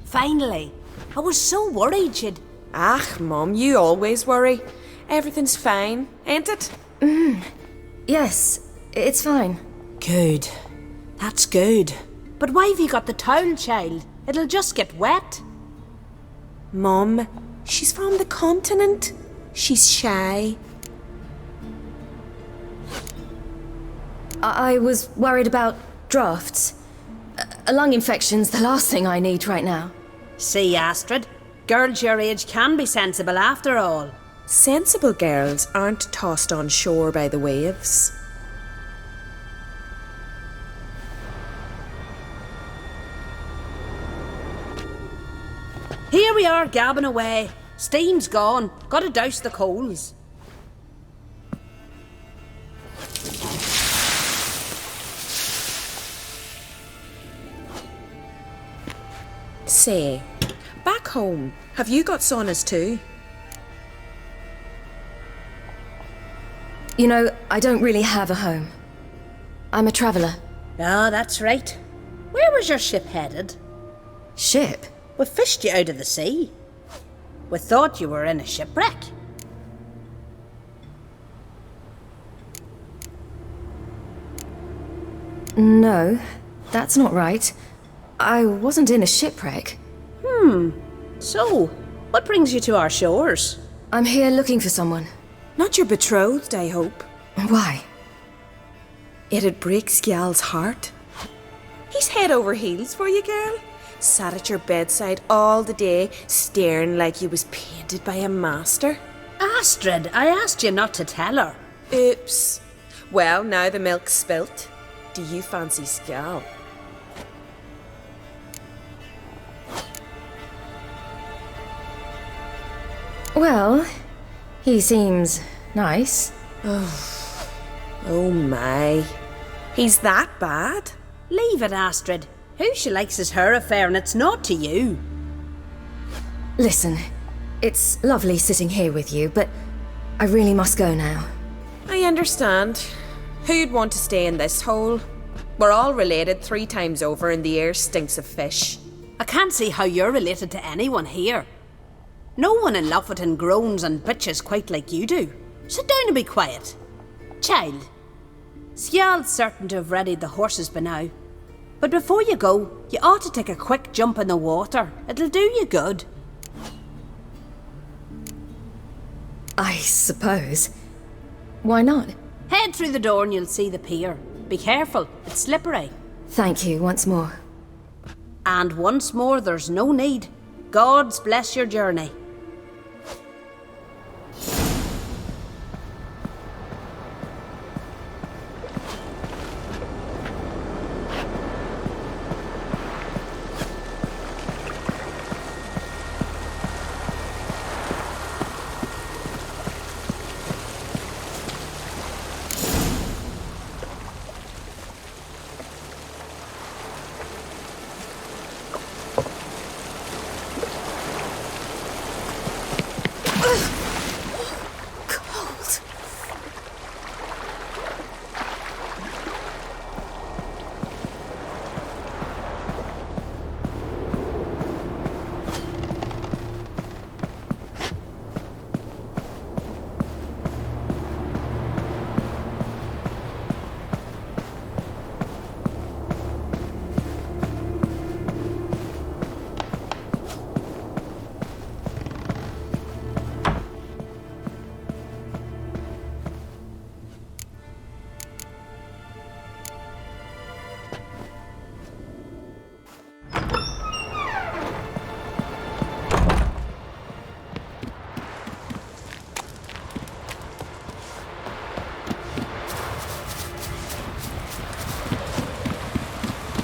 Finally. I was so worried you'd... Ah, Mum, you always worry. Everything's fine, ain't it? Yes, it's fine. Good. That's good. But why have you got the towel, child? It'll just get wet. Mum, she's from the continent. She's shy. I was worried about drafts. A lung infection's the last thing I need right now. See, Astrid, girls your age can be sensible after all. Sensible girls aren't tossed on shore by the waves. Here we are, gabbing away. Steam's gone. Gotta douse the coals. Say, back home, have you got saunas too? You know, I don't really have a home. I'm a traveller. Ah, that's right. Where was your ship headed? Ship? We fished you out of the sea. We thought you were in a shipwreck. No, that's not right. I wasn't in a shipwreck. So, what brings you to our shores? I'm here looking for someone. Not your betrothed, I hope. Why? It'd break Skjal's heart. He's head over heels for you, girl. Sat at your bedside all the day, staring like he was painted by a master. Astrid, I asked you not to tell her. Oops. Well, now the milk's spilt. Do you fancy Skjal? Well, he seems nice. Oh my. He's that bad? Leave it, Astrid. Who she likes is her affair and it's not to you. Listen, it's lovely sitting here with you, but I really must go now. I understand. Who'd want to stay in this hole? We're all related 3 times over and the air stinks of fish. I can't see how you're related to anyone here. No one in Lofoten groans and bitches quite like you do. Sit down and be quiet. Child, Skjal's certain to have readied the horses by now. But before you go, you ought to take a quick jump in the water. It'll do you good. I suppose. Why not? Head through the door and you'll see the pier. Be careful, it's slippery. Thank you once more. And once more, there's no need. God's bless your journey.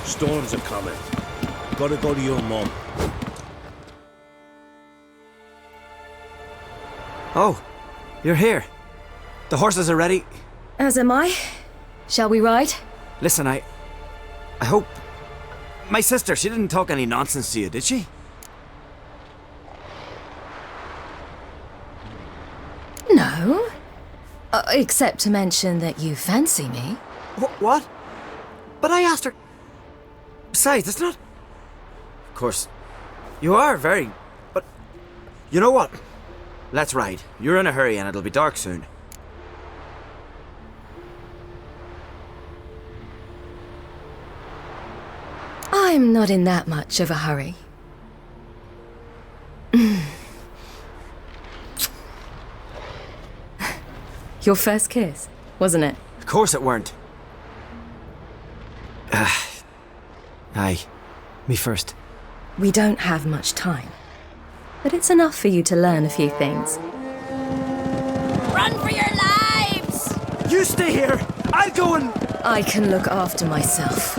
Storms are coming. Gotta go to your mum. Oh, you're here. The horses are ready. As am I. Shall we ride? Listen, I hope... My sister, she didn't talk any nonsense to you, did she? No. Except to mention that you fancy me. What? But I asked her... Besides, it's not... Of course, you are very... But... You know what? Let's ride. You're in a hurry and it'll be dark soon. I'm not in that much of a hurry. Your first kiss, wasn't it? Of course it weren't. Aye. Me first. We don't have much time, but it's enough for you to learn a few things. Run for your lives! You stay here! I'll go and... I can look after myself.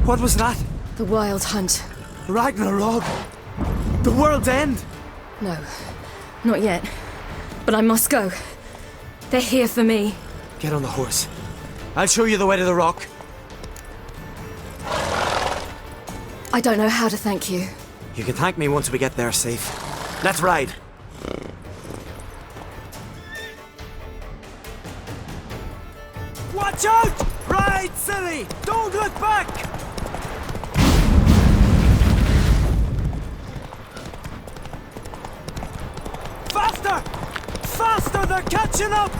What was that? The Wild Hunt. Ragnarok? The world's end? No, not yet. But I must go. They're here for me. Get on the horse. I'll show you the way to the rock. I don't know how to thank you. You can thank me once we get there safe. Let's ride. Watch out! Ride, silly! Don't look back! Faster! Faster! They're catching up!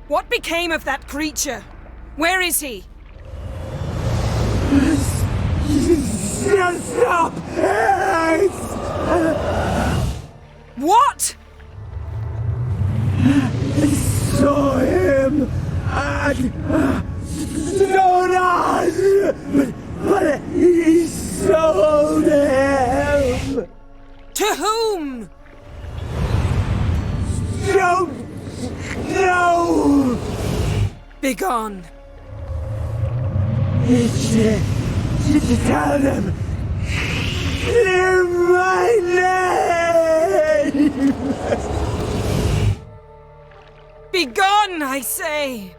What became of that creature? Where is he? Stop! What? Saw him at Stonas, but he sold him. To whom? Don't know. Begone. To tell them, clear my name. Begone, I say!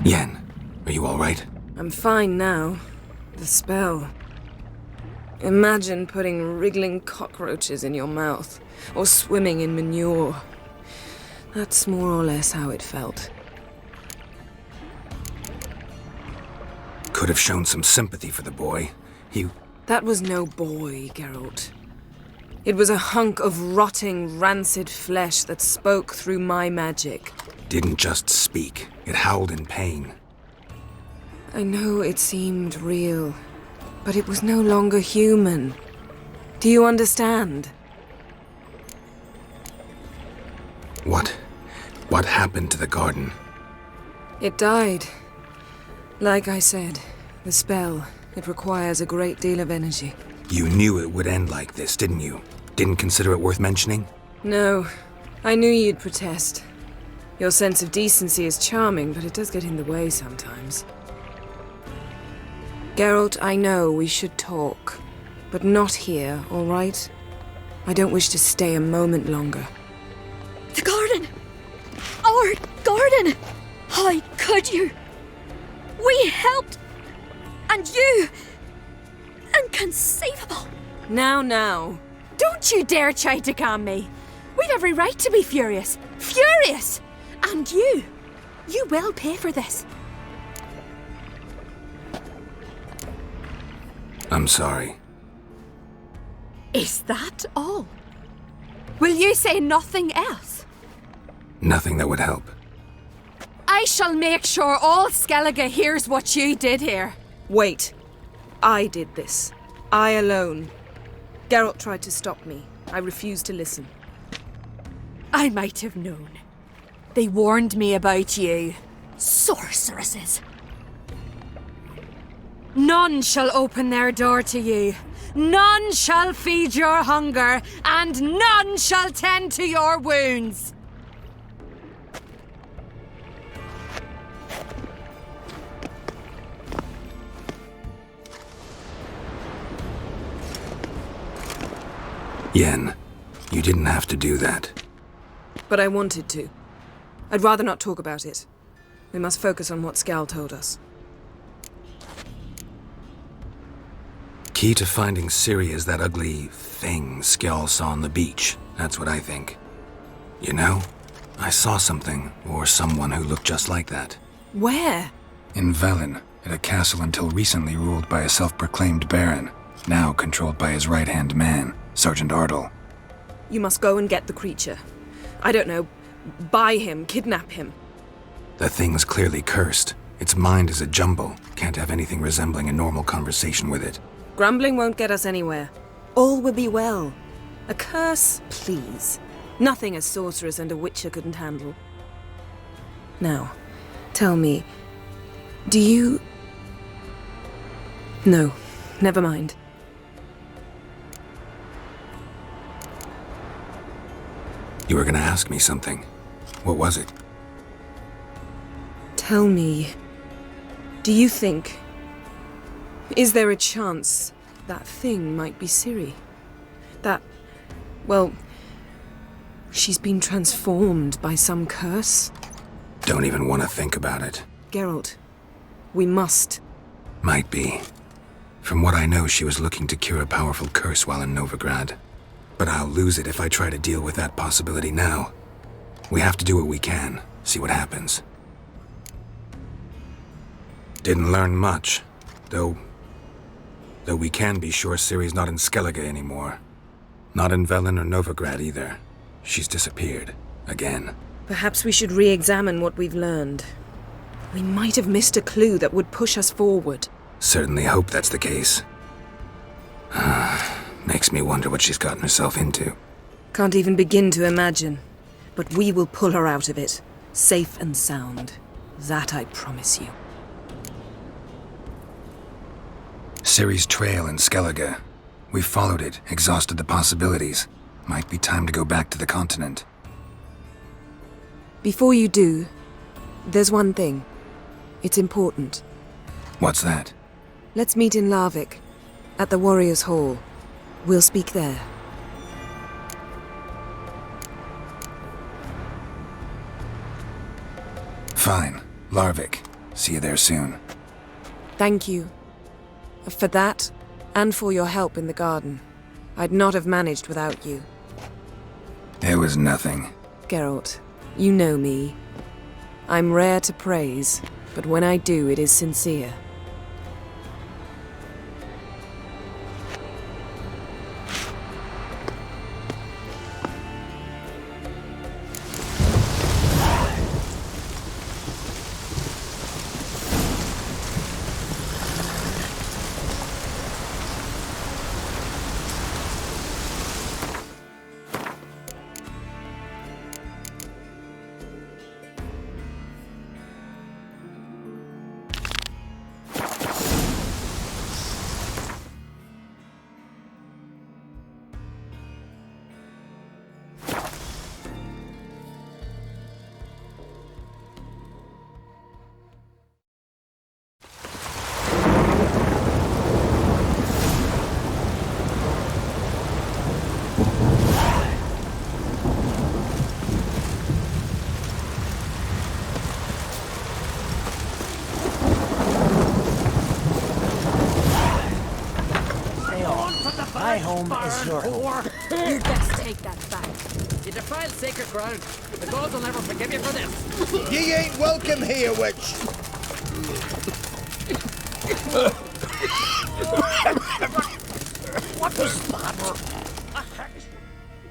Yen, are you all right? I'm fine now. The spell. Imagine putting wriggling cockroaches in your mouth, or swimming in manure. That's more or less how it felt. Could have shown some sympathy for the boy. That was no boy, Geralt. It was a hunk of rotting, rancid flesh that spoke through my magic. Didn't just speak. It howled in pain. I know it seemed real, but it was no longer human. Do you understand? What happened to the garden? It died. Like I said, the spell, it requires a great deal of energy. You knew it would end like this, didn't you? Didn't consider it worth mentioning? No. I knew you'd protest. Your sense of decency is charming, but it does get in the way sometimes. Geralt, I know we should talk, but not here, all right? I don't wish to stay a moment longer. The garden! Our garden! How could you? We helped! And you! Inconceivable! Now. Don't you dare try to calm me. We've every right to be furious. Furious! And you will pay for this. I'm sorry. Is that all? Will you say nothing else? Nothing that would help. I shall make sure all Skellige hears what you did here. Wait. I did this. I alone. Geralt tried to stop me. I refused to listen. I might have known. They warned me about you. Sorceresses. None shall open their door to you. None shall feed your hunger, and none shall tend to your wounds. Yen, you didn't have to do that. But I wanted to. I'd rather not talk about it. We must focus on what Skal told us. Key to finding Ciri is that ugly thing Skjall saw on the beach. That's what I think. You know, I saw something, or someone who looked just like that. Where? In Velen, at a castle until recently ruled by a self-proclaimed baron, now controlled by his right-hand man, Sergeant Ardle. You must go and get the creature. I don't know, buy him, kidnap him. The thing's clearly cursed. Its mind is a jumble. Can't have anything resembling a normal conversation with it. Grumbling won't get us anywhere. All will be well. A curse, please. Nothing a sorceress and a witcher couldn't handle. Now, tell me, do you... No, never mind. You were gonna ask me something. What was it? Tell me, do you think... Is there a chance that thing might be Ciri? That, well, she's been transformed by some curse? Don't even want to think about it. Geralt, we must. Might be. From what I know, she was looking to cure a powerful curse while in Novigrad. But I'll lose it if I try to deal with that possibility now. We have to do what we can, see what happens. Didn't learn much, though we can be sure Ciri's not in Skellige anymore. Not in Velen or Novigrad either. She's disappeared. Again. Perhaps we should re-examine what we've learned. We might have missed a clue that would push us forward. Certainly hope that's the case. Makes me wonder what she's gotten herself into. Can't even begin to imagine. But we will pull her out of it. Safe and sound. That I promise you. Ciri's trail in Skellige. We've followed it, exhausted the possibilities. Might be time to go back to the continent. Before you do, there's one thing. It's important. What's that? Let's meet in Larvik, at the Warriors' Hall. We'll speak there. Fine. Larvik. See you there soon. Thank you. For that, and for your help in the garden. I'd not have managed without you. It was nothing. Geralt, you know me. I'm rare to praise, but when I do, it is sincere. My home is your home. You best take that back. You defiled sacred ground. The gods will never forgive you for this. Ye ain't welcome here, witch. What was that?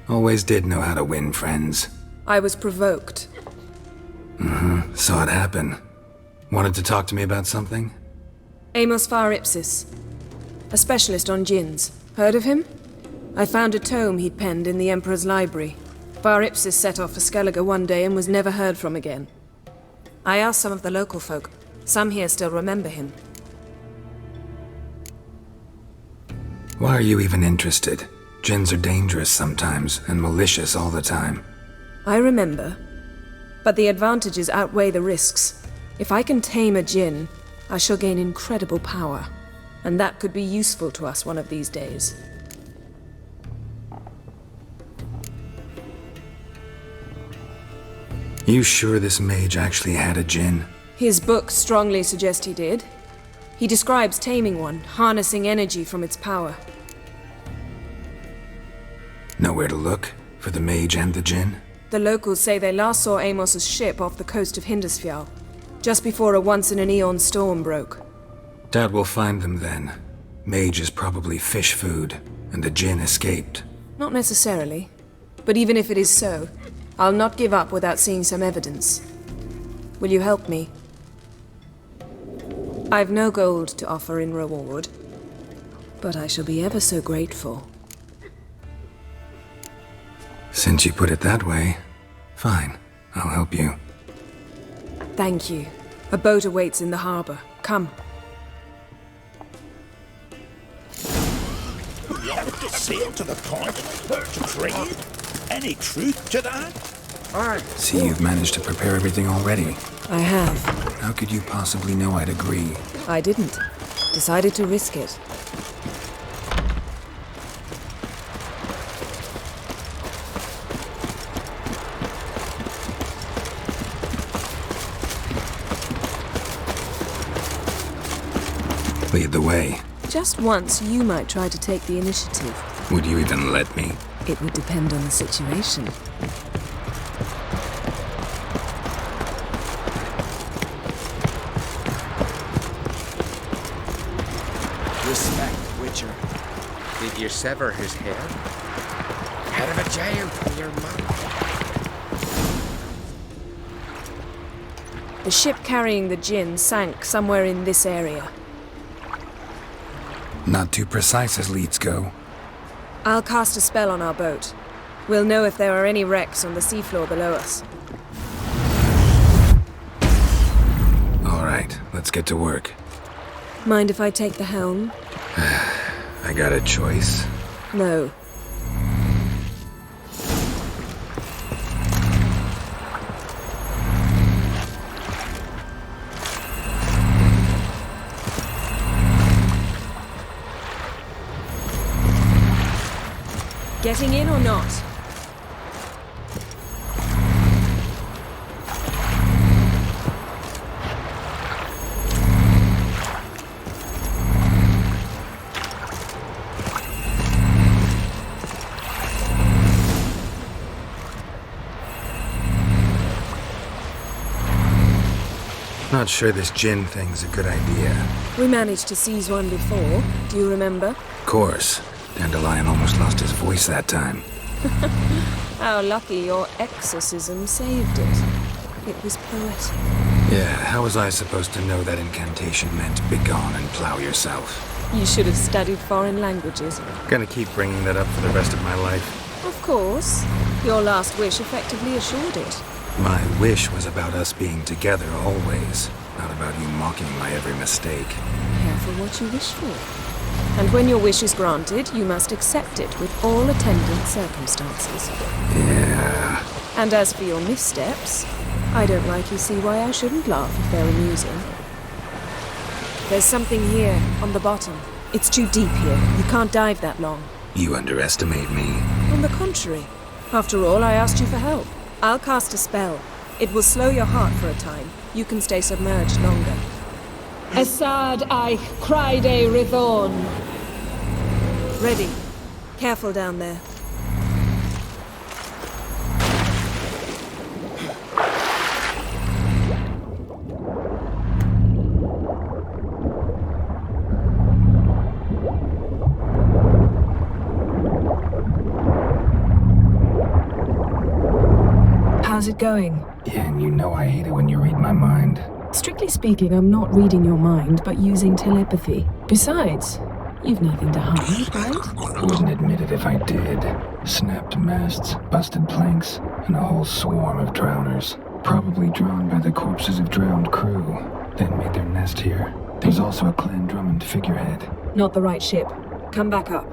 Always did know how to win friends. I was provoked. Saw it happen. Wanted to talk to me about something? Amos Far Ipsis. A specialist on djinns. Heard of him? I found a tome he'd penned in the Emperor's library. Far Ipsis set off for Skellige one day and was never heard from again. I asked some of the local folk. Some here still remember him. Why are you even interested? Djinns are dangerous sometimes, and malicious all the time. I remember. But the advantages outweigh the risks. If I can tame a djinn, I shall gain incredible power. And that could be useful to us one of these days. You sure this mage actually had a djinn? His books strongly suggest he did. He describes taming one, harnessing energy from its power. Nowhere to look for the mage and the djinn? The locals say they last saw Amos's ship off the coast of Hindarsfjall, just before a once-in-an-eon storm broke. Doubt we'll find them then. Mage is probably fish food, and the djinn escaped. Not necessarily. But even if it is so, I'll not give up without seeing some evidence. Will you help me? I've no gold to offer in reward, but I shall be ever so grateful. Since you put it that way, fine. I'll help you. Thank you. A boat awaits in the harbor. Come. You have to sail to the continent to trade? Any truth to that? See, you've managed to prepare everything already. I have. How could you possibly know I'd agree? I didn't. Decided to risk it. the way. Just once, you might try to take the initiative. Would you even let me? It would depend on the situation. Respect, Witcher. Did you sever his head? Head of a giant from your mouth. The ship carrying the Jinn sank somewhere in this area. Not too precise as leads go. I'll cast a spell on our boat. We'll know if there are any wrecks on the seafloor below us. All right, let's get to work. Mind if I take the helm? I got a choice. No. Getting in or not? Not sure this Jinn thing's a good idea. We managed to seize one before. Do you remember? Of course. Dandelion almost lost his voice that time. How lucky your exorcism saved it. It was poetic. Yeah, how was I supposed to know that incantation meant begone and plow yourself? You should have studied foreign languages. Gonna keep bringing that up for the rest of my life. Of course. Your last wish effectively assured it. My wish was about us being together always, not about you mocking my every mistake. Careful what you wish for. And when your wish is granted, you must accept it with all attendant circumstances. Yeah. And as for your missteps, I don't likely see why I shouldn't laugh if they're amusing. There's something here, on the bottom. It's too deep here. You can't dive that long. You underestimate me. On the contrary. After all, I asked you for help. I'll cast a spell. It will slow your heart for a time. You can stay submerged longer. Assad I Cryde Rithorn. Ready. Careful down there. How's it going? Yeah, and you know I hate it when you read my mind. Strictly speaking, I'm not reading your mind, but using telepathy. Besides, you've nothing to hide, right? Wouldn't admit it if I did. Snapped masts, busted planks, and a whole swarm of drowners. Probably drawn by the corpses of drowned crew. Then made their nest here. There's also a Clan Drummond figurehead. Not the right ship. Come back up.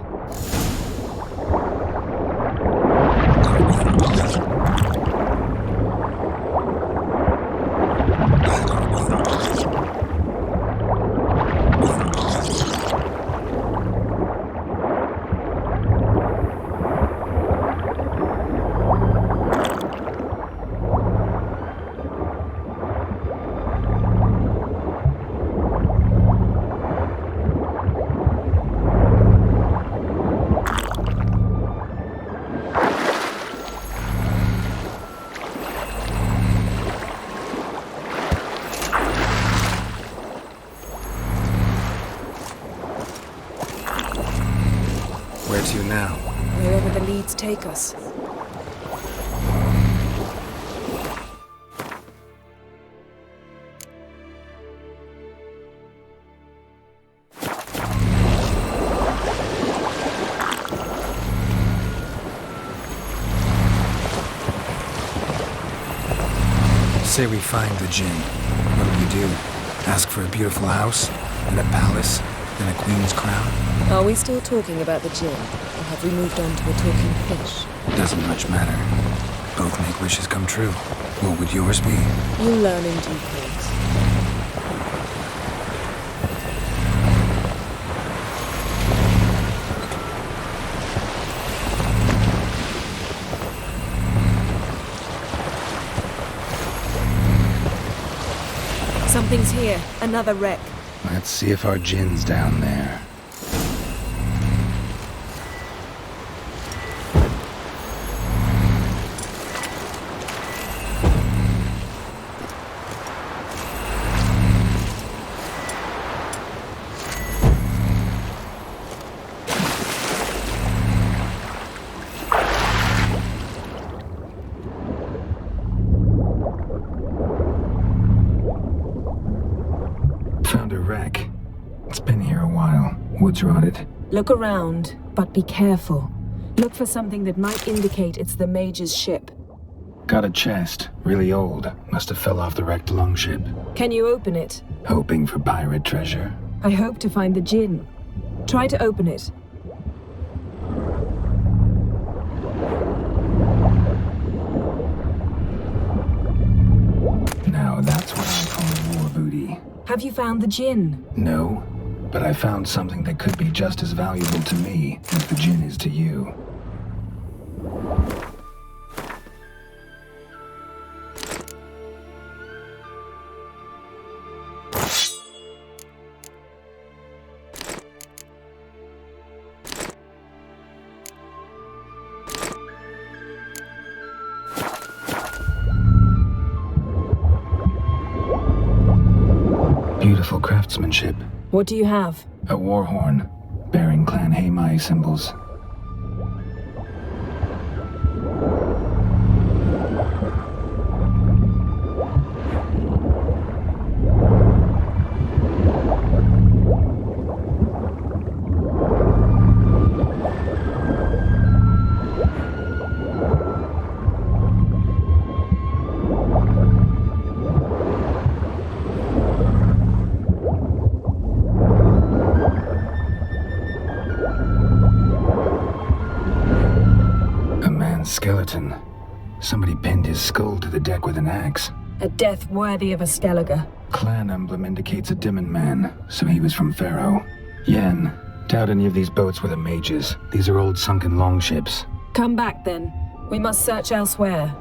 Where to now? Wherever the leads take us. Say we find the Jinn. What do we do? Ask for a beautiful house? And a palace? And a queen's crown? Are we still talking about the Jinn? Or have we moved on to a talking fish? Doesn't much matter. Both make wishes come true. What would yours be? You'll learn in due course. Something's here. Another wreck. Let's see if our gin's down there. Found a wreck. It's been here a while. Wood's rotted. Look around, but be careful. Look for something that might indicate it's the Mage's ship. Got a chest. Really old. Must have fell off the wrecked longship. Can you open it? Hoping for pirate treasure. I hope to find the gin. Try to open it. Now that's what I call war booty. Have you found the gin? No, but I found something that could be just as valuable to me as the gin is to you. Beautiful craftsmanship. What do you have? A war horn, bearing Clan Haimai symbols. Skeleton. Somebody pinned his skull to the deck with an axe. A death worthy of a Skellige. Clan emblem indicates a Dimmen man, so he was from Pharaoh. Yen, doubt any of these boats were the Mages. These are old sunken longships. Come back then. We must search elsewhere.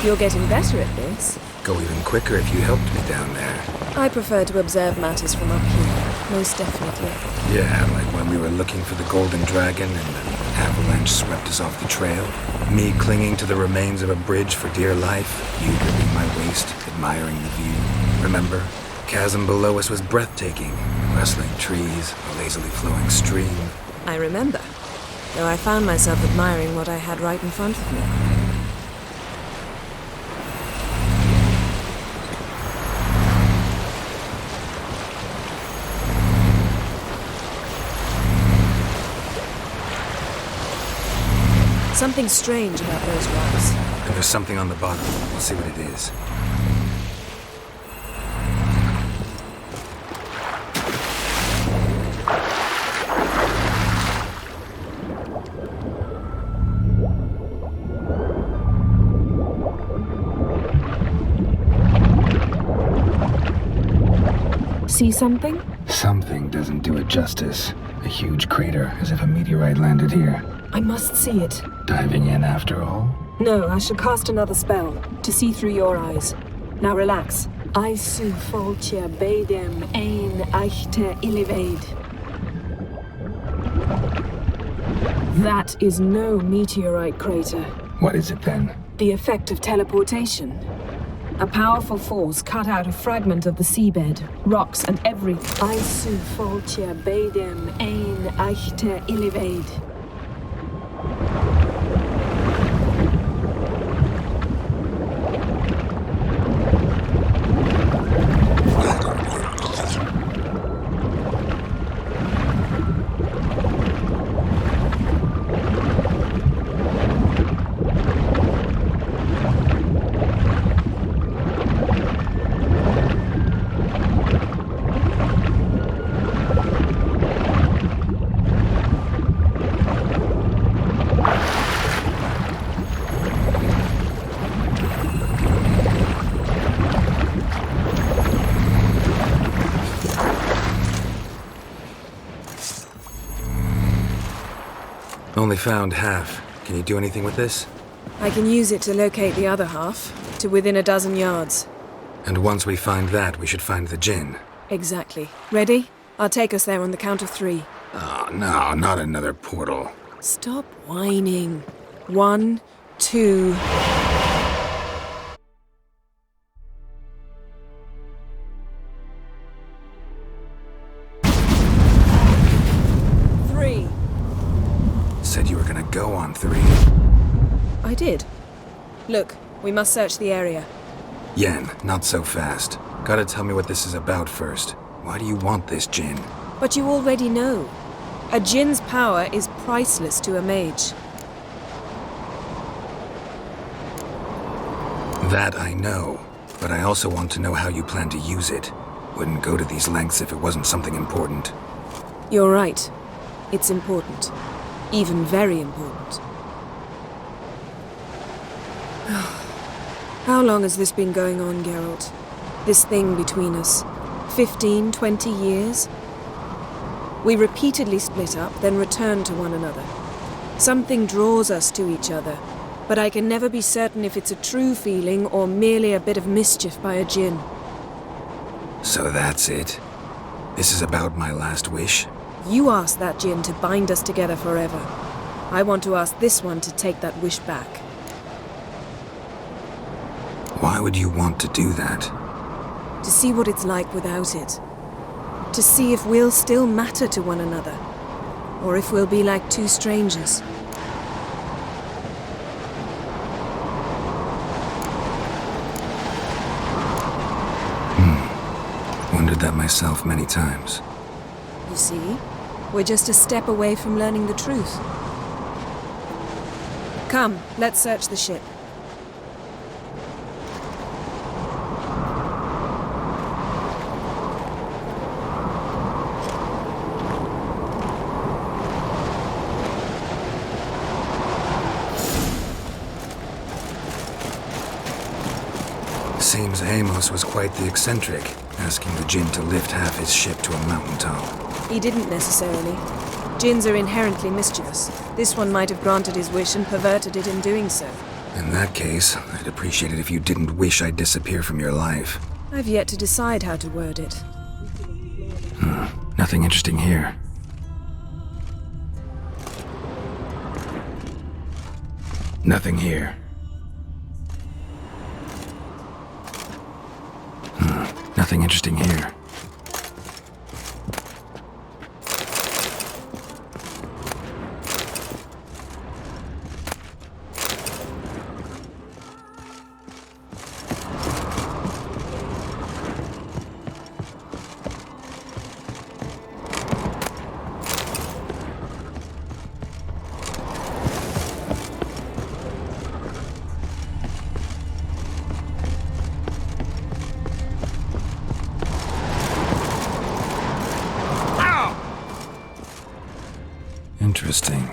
You're getting better at this. Go even quicker if you helped me down there. I prefer to observe matters from up here, most definitely. Yeah, like when we were looking for the Golden Dragon and an avalanche swept us off the trail. Me clinging to the remains of a bridge for dear life, you gripping my waist, admiring the view. Remember? Chasm below us was breathtaking. Rustling trees, a lazily flowing stream. I remember, though I found myself admiring what I had right in front of me. Something strange about those rocks. And there's something on the bottom. We'll see what it is. See something? Something doesn't do it justice. A huge crater, as if a meteorite landed here. I must see it. Diving in after all? No, I shall cast another spell, to see through your eyes. Now relax. Aisu foltia beidem ein eichte iliveid. That is no meteorite crater. What is it then? The effect of teleportation. A powerful force cut out a fragment of the seabed, rocks and every Aisu foltia beidem ein eichte iliveid. Only found half. Can you do anything with this? I can use it to locate the other half, to within a dozen yards. And once we find that, we should find the Jinn. Exactly. Ready? I'll take us there on the count of 3. Oh, no, not another portal. Stop whining. 1, 2... Said you were gonna go on 3. I did. Look, we must search the area. Yen, not so fast. Gotta tell me what this is about first. Why do you want this Jinn? But you already know. A Jinn's power is priceless to a mage. That I know, but I also want to know how you plan to use it. Wouldn't go to these lengths if it wasn't something important. You're right. It's important. Even very important. How long has this been going on, Geralt? This thing between us? 15, 20 years? We repeatedly split up, then return to one another. Something draws us to each other, but I can never be certain if it's a true feeling or merely a bit of mischief by a Jinn. So that's it? This is about my last wish? You asked that Jinn to bind us together forever. I want to ask this one to take that wish back. Why would you want to do that? To see what it's like without it. To see if we'll still matter to one another. Or if we'll be like two strangers. Wondered that myself many times. You see? We're just a step away from learning the truth. Come, let's search the ship. Seems Amos was quite the eccentric, asking the Jinn to lift half his ship to a mountaintop. He didn't necessarily. Jinns are inherently mischievous. This one might have granted his wish and perverted it in doing so. In that case, I'd appreciate it if you didn't wish I'd disappear from your life. I've yet to decide how to word it. Nothing interesting here. Nothing here. Nothing interesting here. Interesting.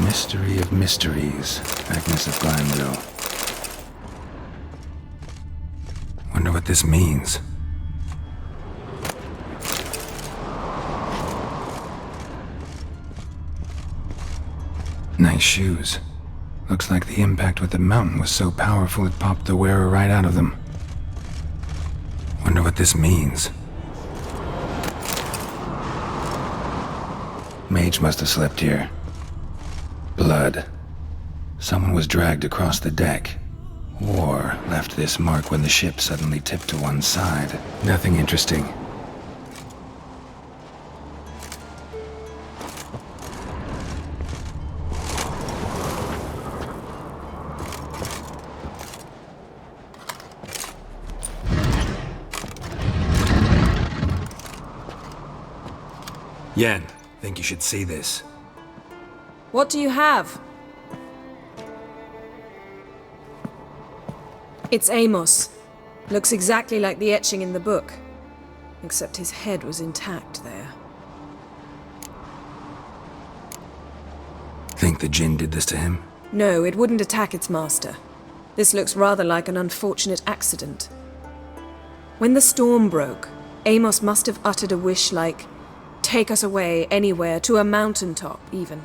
Mystery of mysteries, Agnes of Glanville. Wonder what this means. Nice shoes. Looks like the impact with the mountain was so powerful it popped the wearer right out of them. Wonder what this means. Mage must have slept here. Blood. Someone was dragged across the deck. Or left this mark when the ship suddenly tipped to one side. Nothing interesting. Yen, think you should see this. What do you have? It's Amos. Looks exactly like the etching in the book. Except his head was intact there. Think the Jinn did this to him? No, it wouldn't attack its master. This looks rather like an unfortunate accident. When the storm broke, Amos must have uttered a wish like, "Take us away, anywhere, to a mountaintop, even."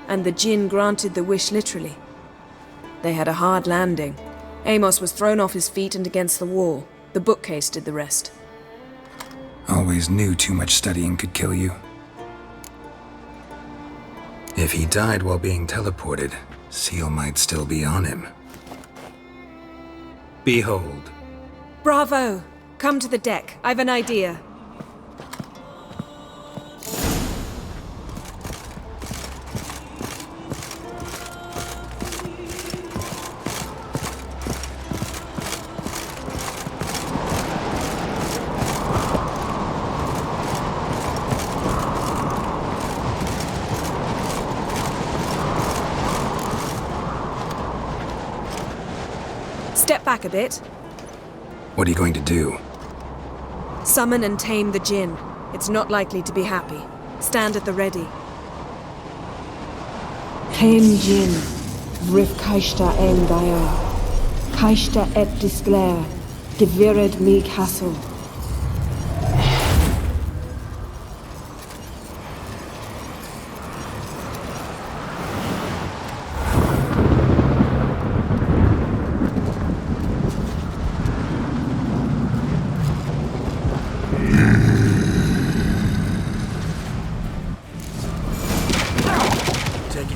And the Jinn granted the wish literally. They had a hard landing. Amos was thrown off his feet and against the wall. The bookcase did the rest. Always knew too much studying could kill you. If he died while being teleported, Seal might still be on him. Behold. Bravo! Come to the deck. I've an idea. Step back a bit. What are you going to do? Summon and tame the Jinn. It's not likely to be happy. Stand at the ready. Tame Jinn, Vrif Kaishta en Daya, Kaishta et Disglair, Gevired me Castle.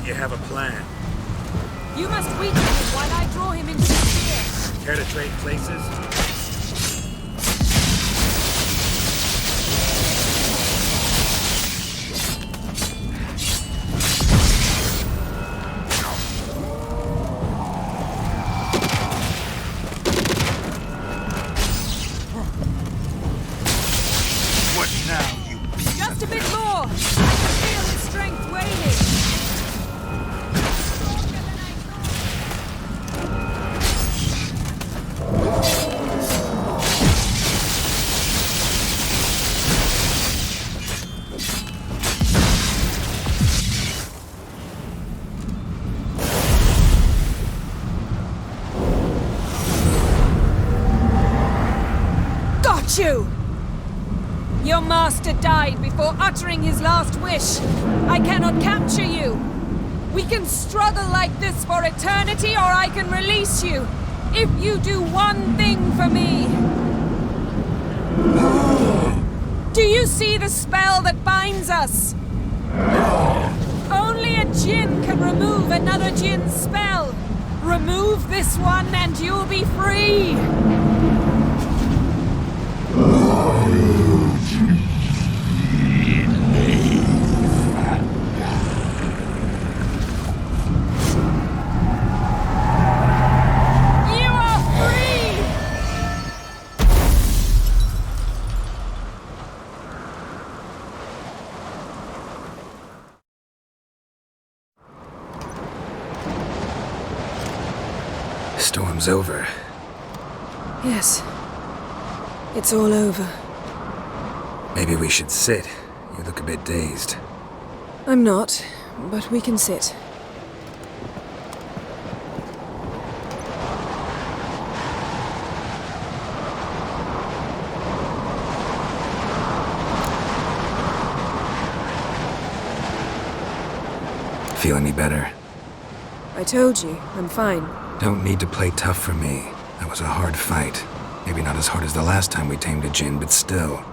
You have a plan. You must weaken him while I draw him into the sphere. Care to trade places? What now, you piece Just a bit more! I can feel his strength waning. You! Your master died before uttering his last wish. I cannot capture you. We can struggle like this for eternity, or I can release you. If you do one thing for me. Do you see the spell that binds us? Only a Jinn can remove another Jinn's spell. Remove this one and you'll be free. Storm's over. Yes. It's all over. Maybe we should sit. You look a bit dazed. I'm not, but we can sit. Feel any better? I told you, I'm fine. Don't need to play tough for me. That was a hard fight. Maybe not as hard as the last time we tamed a Jinn, but still.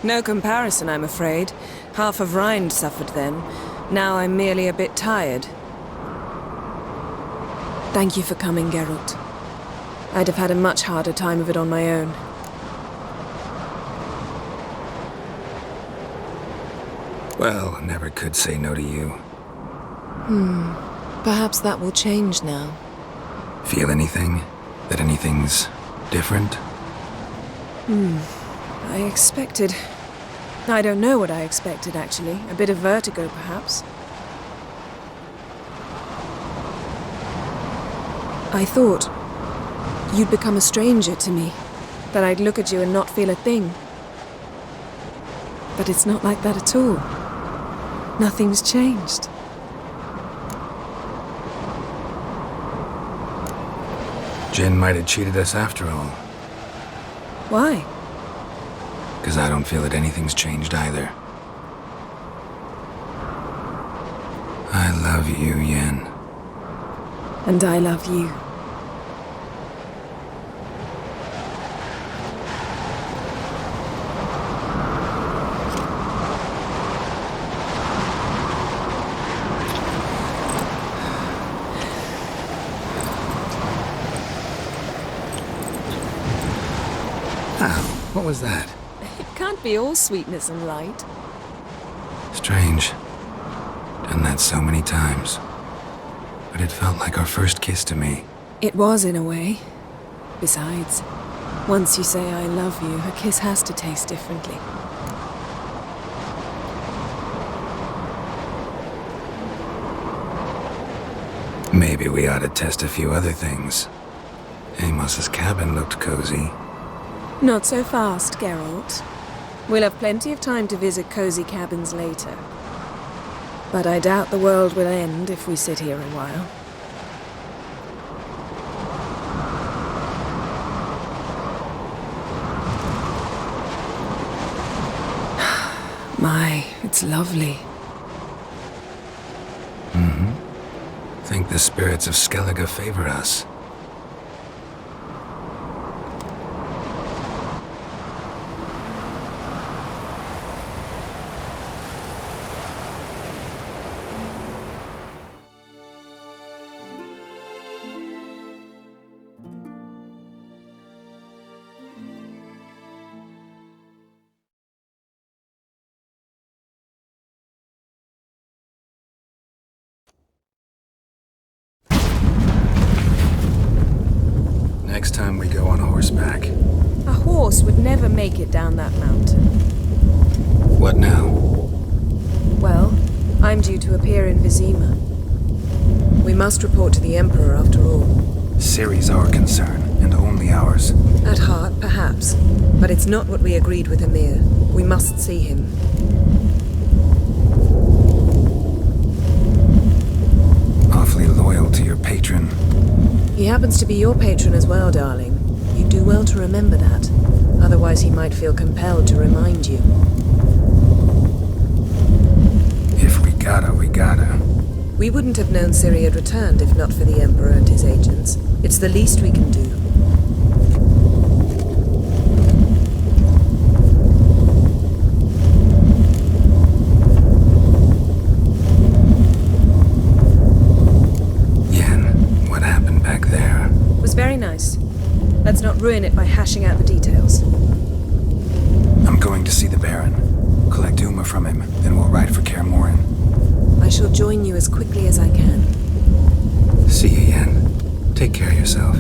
No comparison, I'm afraid. Half of Rind suffered then. Now I'm merely a bit tired. Thank you for coming, Geralt. I'd have had a much harder time of it on my own. Well, never could say no to you. Perhaps that will change now. Feel anything? That anything's different? I expected... I don't know what I expected, actually. A bit of vertigo, perhaps. I thought you'd become a stranger to me. That I'd look at you and not feel a thing. But it's not like that at all. Nothing's changed. Jin might have cheated us after all. Why? Because I don't feel that anything's changed either. I love you, Yen. And I love you. What was that? It can't be all sweetness and light. Strange. Done that so many times. But it felt like our first kiss to me. It was, in a way. Besides, once you say I love you, a kiss has to taste differently. Maybe we ought to test a few other things. Amos's cabin looked cozy. Not so fast, Geralt. We'll have plenty of time to visit cozy cabins later. But I doubt the world will end if we sit here a while. My, it's lovely. Think the spirits of Skellige favor us. Next time we go on horseback. A horse would never make it down that mountain. What now? Well, I'm due to appear in Vizima. We must report to the Emperor after all. Ciri's our concern, and only ours. At heart, perhaps. But it's not what we agreed with Emir. We must see him. Awfully loyal to your patron. He happens to be your patron as well, darling. You do well to remember that. Otherwise he might feel compelled to remind you. If we gotta, we gotta. We wouldn't have known Ciri had returned if not for the Emperor and his agents. It's the least we can do. Very nice. Let's not ruin it by hashing out the details. I'm going to see the Baron. Collect Uma from him, then we'll ride for Kaer Morhen. I shall join you as quickly as I can. See you, Yen. Take care of yourself.